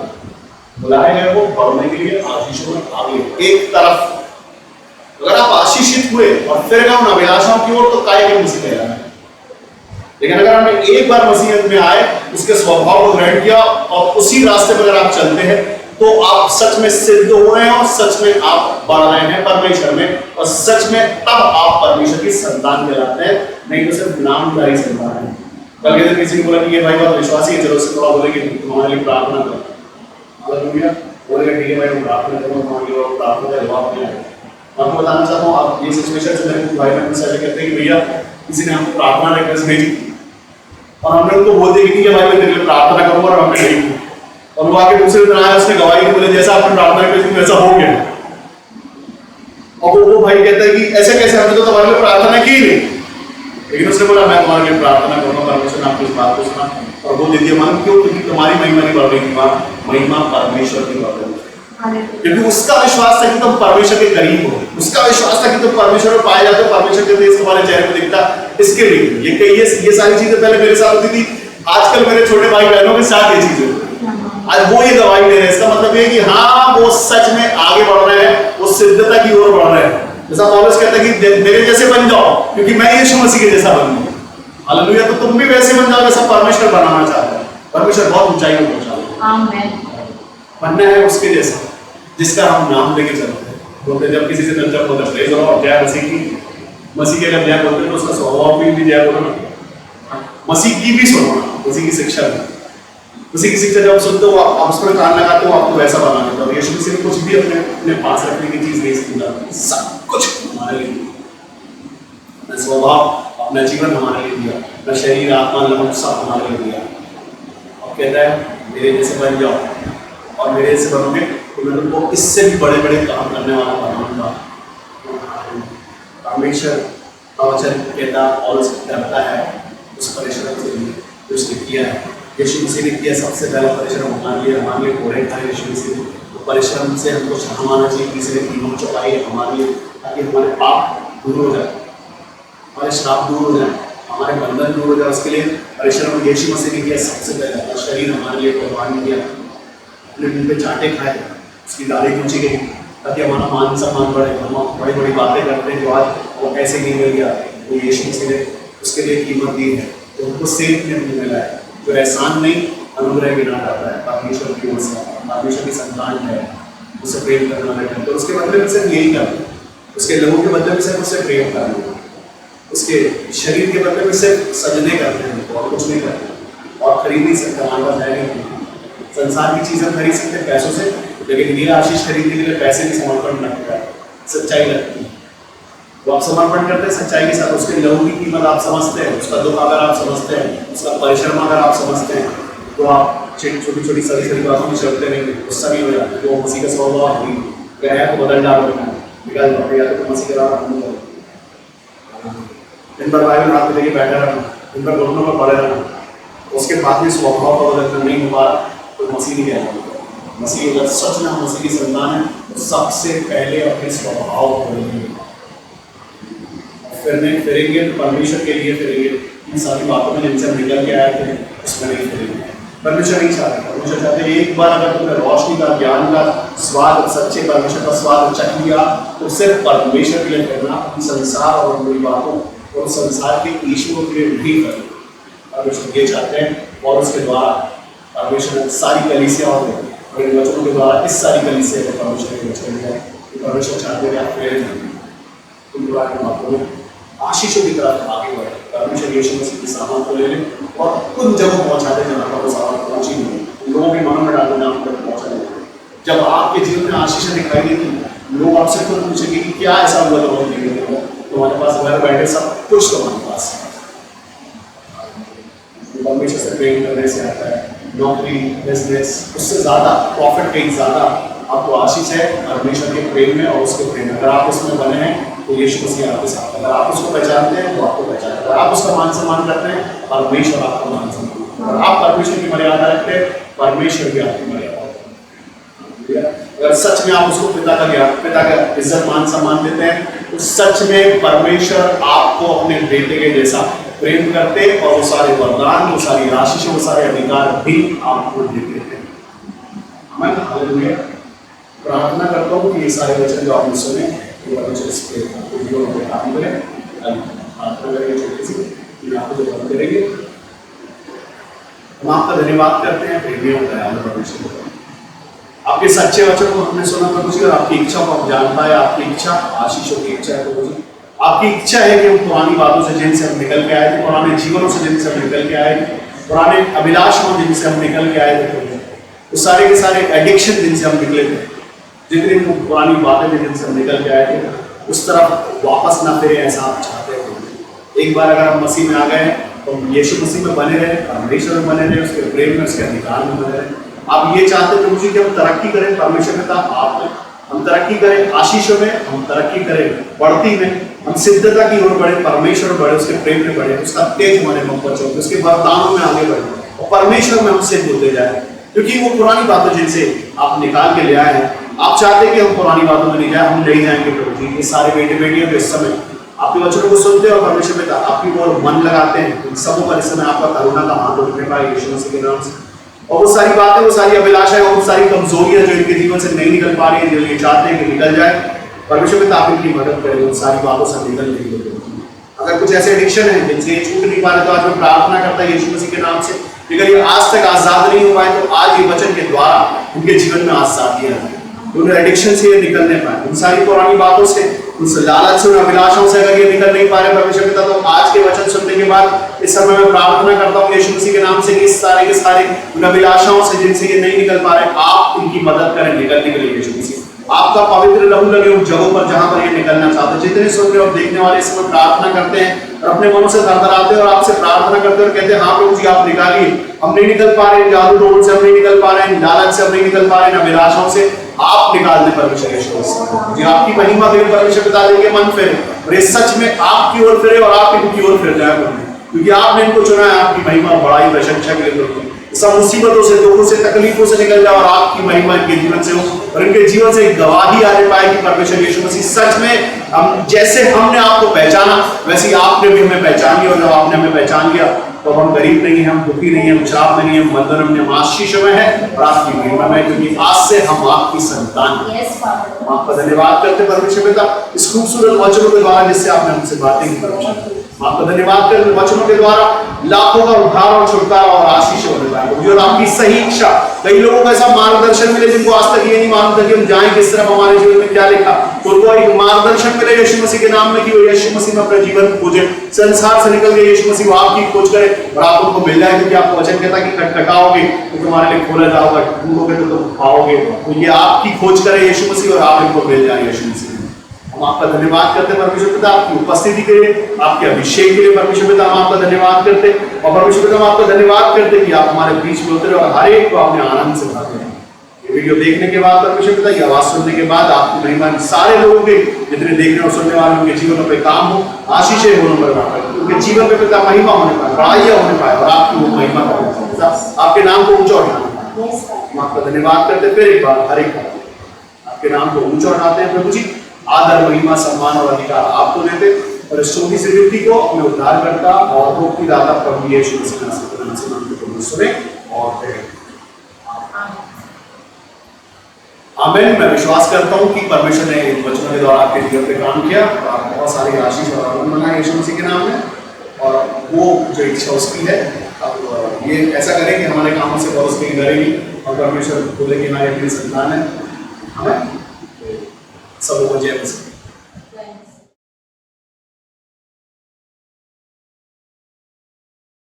Speaker 1: बुलाया गया वो बढ़ने के लिए, आशीषों में आगे। एक तरफ अगर आप आशीषित हुए और फिर गए उन अभिलाषाओं की ओर तो काय के मसीह कहलाना है। लेकिन अगर हमने एक बार मसीहत में आए, उसके स्वभाव को ग्रहण किया और उसी रास्ते पर अगर आप चलते हैं तो आप सच में सिद्ध हो रहे हैं और सच में आप बढ़ रहे हैं परमेश्वर में, और सच में तब आप परमेश्वर की संतान कहलाते हैं, नहीं तो सिर्फ नामधारी संतान है। कल के दिन किसी ने बोला कि ये भाई बहुत विश्वासी है, चलो उससे थोड़ा बोले कि तुम्हारे लिए प्रार्थना करो, हालेलुया, बोलेगा ठीक है भाई मैं प्रार्थना करूंगा तुम्हारे लिए, और प्रार्थना का जवाब नहीं आएगा। आपको बताना चाहता हूँ, आप ये सिचुएशन से मेरे भाई बहन से कहते हैं कि भैया किसी ने हमको प्रार्थना रिक्वेस्ट भेजी और हमने उनको बोल दिया कि ठीक है भाई मैं तेरे लिए प्रार्थना करूंगा, और हमने नहीं, और वो आके दूसरे दिन आया, उसने गवाही दी, बोले जैसा आपने प्रार्थना की वैसा हो गया। और वो भाई कहता है कि ऐसे कैसे, हमने तो तुम्हारे लिए प्रार्थना की नहीं, लेकिन उसने बोला मैं तुम्हारे लिए प्रार्थना करूंगा, परमेश्वर ने आपकी इस बात को सुना और वो दे दिया। मालूम क्यों? क्योंकि तुम्हारी महिमा नहीं बढ़ रही थी, महिमा परमेश्वर की बढ़ रही थी, क्योंकि उसका विश्वास था कि तुम परमेश्वर के करीब हो, उसका विश्वास था कि तुम परमेश्वर में पाए जाते हो, परमेश्वर के तेज तुम्हारे चेहरे पर दिखता। इसके लिए ये सारी चीजें पहले मेरे साथ होती थी, आजकल मेरे छोटे भाई बहनों के साथ ये चीजें, आज वो ये गवाही दे रहे हैं। इसका मतलब ये कि हाँ वो सच में आगे बढ़ रहे हैं, वो सिद्धता की ओर बढ़ रहे हैं। जैसा पौलुस कहता है कि मेरे जैसे बन जाओ क्योंकि मैं यीशु मसीह के जैसा बन गया, हालेलुया। तो तुम भी वैसे बन जाओ जैसा परमेश्वर बनाना चाहता है। परमेश्वर बहुत ऊंचाई में पहुंचा, आमीन। बनना है उसके जैसा जिसका हम नाम लेके चलते हैं। बोलते जब किसी से मिलते होता है प्रेज और जय मसीह की, मसीह के जब जय बोलते हैं तो उसका स्वभाव भी जय बोलना, मसीह की भी सुनना, मसीह की शिक्षा में, उसी की शिक्षा जब सुनते हो आप उस पर कान लगाते हो, आपको वैसा बना देता हो। यीशु मसीह ने कुछ भी अपने पास रखने की चीज नहीं सीखा, सब कुछ हमारे लिए, अपना स्वभाव, अपना जीवन हमारे लिए दिया, अपना शरीर आत्मा लहू सब हमारे लिए दिया। और कहता है मेरे जैसे बन जाओ, और मेरे जैसे बनोगे तो मैं तुमको इससे भी बड़े बड़े काम करने वाला बनाऊंगा। परमेश्वर का वचन कहता और करता है उस परिश्रम से जो उसने किया है। यीशु मसीह ने किया सबसे पहला परिश्रम हमारे लिए घोड़े खाए यीशु मसीह ने, तो परिश्रम से हमको शर्म आना चाहिए। किसी ने कीमत चुकाई है हमारे लिए ताकि हमारे पाप दूर हो जाए, हमारे श्राप दूर हो जाए, हमारे बंधन दूर हो जाए। उसके लिए परिश्रम यीशु मसीह ने किया सबसे पहला, शरीर हमारे लिए कुर्बान किया, अपने मुँह पे चाटे खाए, उसकी दाढ़ी खींची गई ताकि हमारा मान सम्मान बढ़े। हम बड़ी बड़ी बातें करते हैं जो आज वो ऐसे नहीं मिल गया, वो यीशु मसीह ने उसके लिए कीमत दी है, तो उनको सेफ में मिला है। जो एहसान नहीं अनुग्रह गिना जाता है परमेश्वर की ओर से, परमेश्वर की संतान है, उससे प्रेम करना है। तो उसके बदले में सिर्फ यही करना, उसके लोगों के बदले में सिर्फ उससे प्रेम करना, उसके शरीर के बदले में सिर्फ सजदे करते हैं और कुछ नहीं करते। और खरीद नहीं सकते, हमारे पास है नहीं, संसार की चीजें खरीद सकते पैसों से, लेकिन ये आशीष खरीदने के लिए पैसे की समर्पण लगता है, सच्चाई लगती है। तो आप समर्पण करते हैं सच्चाई के साथ, उसके लहू की कीमत आप समझते हैं, उसका दुख अगर आप समझते हैं, उसका परिश्रम अगर आप समझते हैं, तो आप छोटी छोटी सभी बातों में चलते रहेंगे, गुस्सा नहीं हो जाता। जो मसीह का स्वभाव है तो बदल डालो, निकाल दो, या तो मसीह के राह दिन भर बाइबल हाथ में लेके बैठा रहना, दिन भर घुटनों पर पड़े रहना, उसके बाद भी स्वभाव का बदलना नहीं हो पा रहा तो मसीह नहीं कहना। मसीह अगर सच में मसीह की संतान है तो सबसे पहले अपने स्वभाव को बदलेंगे, फिरेंगे तो परमेश्वर के लिए फिरेंगे। इन सारी बातों में जिनसे हम निकल के आए थे उसमें नहीं फिरेंगे। परमेश्वर नहीं चाहते। परमेश्वर चाहते हैं एक बार अगर तुमने रोशनी का, ज्ञान का स्वाद, सच्चे परमेश्वर का स्वाद चख लिया तो सिर्फ परमेश्वर के लिए करना, संसार और बुरी बातों और संसार के ईश्वरों के लिए नहीं करना। परमेश्वर ये चाहते हैं और उसके द्वारा परमेश्वर ने सारी कलीसिया और वचनों के द्वारा इस सारी कलीसिया को परमेश्वर ने वचन दिया कि परमेश्वर चाहते हैं आप प्रेरित हैं, तुम पुराने बातों में आशीषों की तरफ आगे बढ़े। परमेश्वर यीशु मसीह के सामान को ले लें और उन जगहों पहुंचा दें जहाँ पर वो सामान पहुंच ही नहीं, लोगों के मनों में डाल देना आप तक पहुंचा दें। जब आपके जीवन में आशीषें दिखाई देती, लोग आपसे खुद पूछेंगे कि क्या ऐसा हुआ तुम्हारे जीवन में, तुम्हारे पास घर बैठे सब कुछ तुम्हारे पास है। परमेश्वर से प्रेम करने से आता है नौकरी, बिजनेस, उससे ज्यादा प्रॉफिट, कहीं ज्यादा आपको आशीष है परमेश्वर के प्रेम में और उसके प्रेम में। अगर आप उसमें बने हैं तो यीशु मसीह आपके साथ, अगर आप उसको पहचानते हैं तो आपको पहचानते हैं, अगर आप उसका मान सम्मान करते हैं परमेश्वर आपका मान सम्मान, अगर आप परमेश्वर की मर्यादा रखते हैं परमेश्वर भी आपकी मर्यादा रखते हैं। अगर सच में आप उसको पिता का इज्जत मान सम्मान देते हैं तो सच में परमेश्वर आपको अपने बेटे के जैसा प्रेम करते और वो सारे वरदान, वो सारी आशीष, वो सारे अधिकार भी आपको देते हैं। मैं हालेलुया प्रार्थना करता हूँ कि ये सारे वचन जो आपने सुने इसके वीडियो में काम करें। प्रार्थना करेंगे छोटी सी, आपको जो बंद करेंगे। हम आपका धन्यवाद करते हैं प्रेमी होता है परमेश्वर, आपके सच्चे वचन को हमने सुना प्रभु जी और आपकी इच्छा को हम जान पाए। आपकी इच्छा आशीषों की इच्छा है प्रभु जी, आपकी इच्छा है कि हम पुरानी बातों से जिनसे हम निकल के आए थे, पुराने जीवनों से जिनसे हम निकल के आए थे, पुराने अभिलाषों जिनसे हम निकल के आए थे प्रभु, उस सारे के सारे एडिक्शन जिनसे हम निकले थे, जितनी पुरानी बातें थी जिनसे हम निकल के आए थे, उस तरफ वापस ना फिरे ऐसा आप चाहते हैं। एक बार अगर हम मसीह में आ गए तो हम यीशु मसीह में बने रहे, परमेश्वर में बने रहे, उसके प्रेम में, उसके अधिकार में बने रहे। आप ये चाहते हैं प्रभु जी कि हम तरक्की करें परमेश्वर के साथ आप में, हम तरक्की करें आशीषों में, हम तरक्की करें बढ़ती में, हम सिद्धता की ओर बढ़े, परमेश्वर बढ़े, उसके प्रेम में बढ़े, उसका तेज हमारे मुख पर चौके, उसके वरदानों में आगे बढ़े और परमेश्वर में हम सिद्ध होते जाए। क्योंकि वो पुरानी बातों जिनसे आप निकाल के ले आए हैं, आप चाहते हैं कि हम पुरानी बातों में नहीं जाए, हम ले जाएंगे प्रभु जी। ये सारे बेटे बेटियों इस समय आपके वचनों को सुनते हैं और परमेश्वर में आपकी ओर मन लगाते हैं, सबों पर इस समय आपका करुणा का हाथ उठने पाए यीशु मसीह के नाम से। और वो सारी बातें, वो सारी अभिलाषाएं, वो सारी कमजोरियां जो इनके जीवन से नहीं निकल पा रही है, जो ये चाहते हैं कि निकल जाए, परमेश्वर में आप इनकी मदद करें उन सारी बातों से निकल नहीं होते। अगर कुछ ऐसे एडिक्शन है जिनसे ये छूट नहीं पा रहे तो आज मैं प्रार्थना करता है यीशु मसीह के नाम से, अगर ये आज तक आजाद नहीं हो पाए तो आज ये वचन के द्वारा उनके जीवन में आजादी आ जाए, उन एडिक्शन से ये निकलने पाए, उन सारी पुरानी बातों से, उस लालच से, उन अभिलाषों से अगर ये निकल नहीं पा रहे परमेश्वर पिता, तो आज के वचन सुनने के बाद इस समय मैं प्रार्थना करता हूँ यीशु मसीह के नाम से कि इस सारे के सारे उन अभिलाषाओं से जिनसे ये नहीं निकल पा रहे, आप इनकी मदद करें निकलने के लिए यीशु मसीह। आपका पवित्र लहू लगे उन जगहों पर जहां पर ये निकलना चाहते हैं। जितने सुनने और देखने वाले इस समय प्रार्थना करते हैं और अपने मनों से थरथराते हैं और आपसे प्रार्थना करते हैं और कहते हैं हाँ प्रभु जी आप निकालिए, हम नहीं निकल पा रहे, जादू टोन से हम नहीं निकल पा रहे, लालच से हम नहीं निकल पा रहे, अभिलाषाओं से आप निकाल दें परमेश्वर यीशु मसीह। आपकी महिमा दें परमेश्वर पिता, देंगे मन फिरे और ये सच में आपकी ओर फिरे और आप इनकी ओर फिर जाए, क्योंकि आपने इनको चुना है आपकी महिमा बड़ाई प्रशंसा के लिए। सब मुसीबतों से, दुखों से, तकलीफों से निकल जाए और आपकी महिमा इनके जीवन से हो और इनके जीवन से गवाही आने पाए कि परमेश्वर यीशु मसीह सच में हम जैसे हमने आपको पहचाना वैसे ही आपने भी हमें पहचान लिया, और जब आपने हमें पहचान लिया तो हम गरीब नहीं हैं, हम दुखी नहीं हैं, हम श्राप में नहीं हैं, हम बंधन में, हम आशीष में हैं और आपकी महिमा में, क्योंकि आज से हम आपकी संतान हैं। हम आपका धन्यवाद करते हैं परमेश्वर पिता इस खूबसूरत वचनों के द्वारा जिससे आपने हमसे बातें की परमेश्वर। आपका धन्यवाद करते वचनों के द्वारा लाखों का उद्धार और छुटकारा और आशीष होने पाए और आपकी सही इच्छा। कई लोगों को ऐसा मार्गदर्शन मिले जिनको आज तक ये नहीं मालूम था कि हम जाएं किस तरफ, हमारे जीवन में क्या लिखा, उनको एक मार्गदर्शन मिले यीशु मसीह के नाम में कि वो यीशु मसीह में अपना जीवन खोजे, संसार से निकल के यीशु मसीह आपकी खोज करे और आप उनको मिल जाए, क्योंकि आपको वचन कहता है कि खटखटाओगे तो तुम्हारे लिए खोला जाओगे, ढूंढोगे तो तुम पाओगे। तो ये आपकी खोज करे यीशु मसीह और आप इनको मिल जाए यीशु मसीह। हम आपका धन्यवाद करते हैं परमेश्वर पिता आपकी उपस्थिति के लिए, आपके अभिषेक के लिए परमेश्वर पिता हम आपका धन्यवाद करते और परमेश्वर पिता हम आपका धन्यवाद करते कि आप हमारे बीच में होते और हर एक को अपने आनंद से भरते हैं। ये वीडियो देखने के बाद परमेश्वर पिता ये आवाज सुनने के बाद आपकी महिमा सारे लोगों के जितने देखने और सुनने वाले उनके जीवन पे काम हो, आशीषें हो, उनके जीवन पे पिता महिमा होने पाए, बड़ाइयां होने पाए और आपकी वो महिमा करें, आपके नाम को ऊंचा उठाना। हम आपका धन्यवाद करते फिर एक बार हर एक बार आपके नाम को ऊंचा उठाते हैं प्रभु जी। आदर, महिमा, सम्मान और अधिकार आपको देते और इस छोटी सी व्यक्ति को अपने उद्धारकर्ता और मुक्तिदाता प्रभु यीशु मसीह के नाम से सुने और आमीन। मैं विश्वास करता हूँ कि परमेश्वर ने इन वचनों के द्वारा आपके जीवन पे काम किया और आप बहुत सारी आशीष और आनंद मनाए यीशु मसीह के नाम में। और वो जो इच्छा उसकी है, अब ये ऐसा करें कि हमारे कामों से बहुत उसकी डरेगी और परमेश्वर बोले कि हमारे अपनी संतान है, हमें सब लोगों को जय मसीह।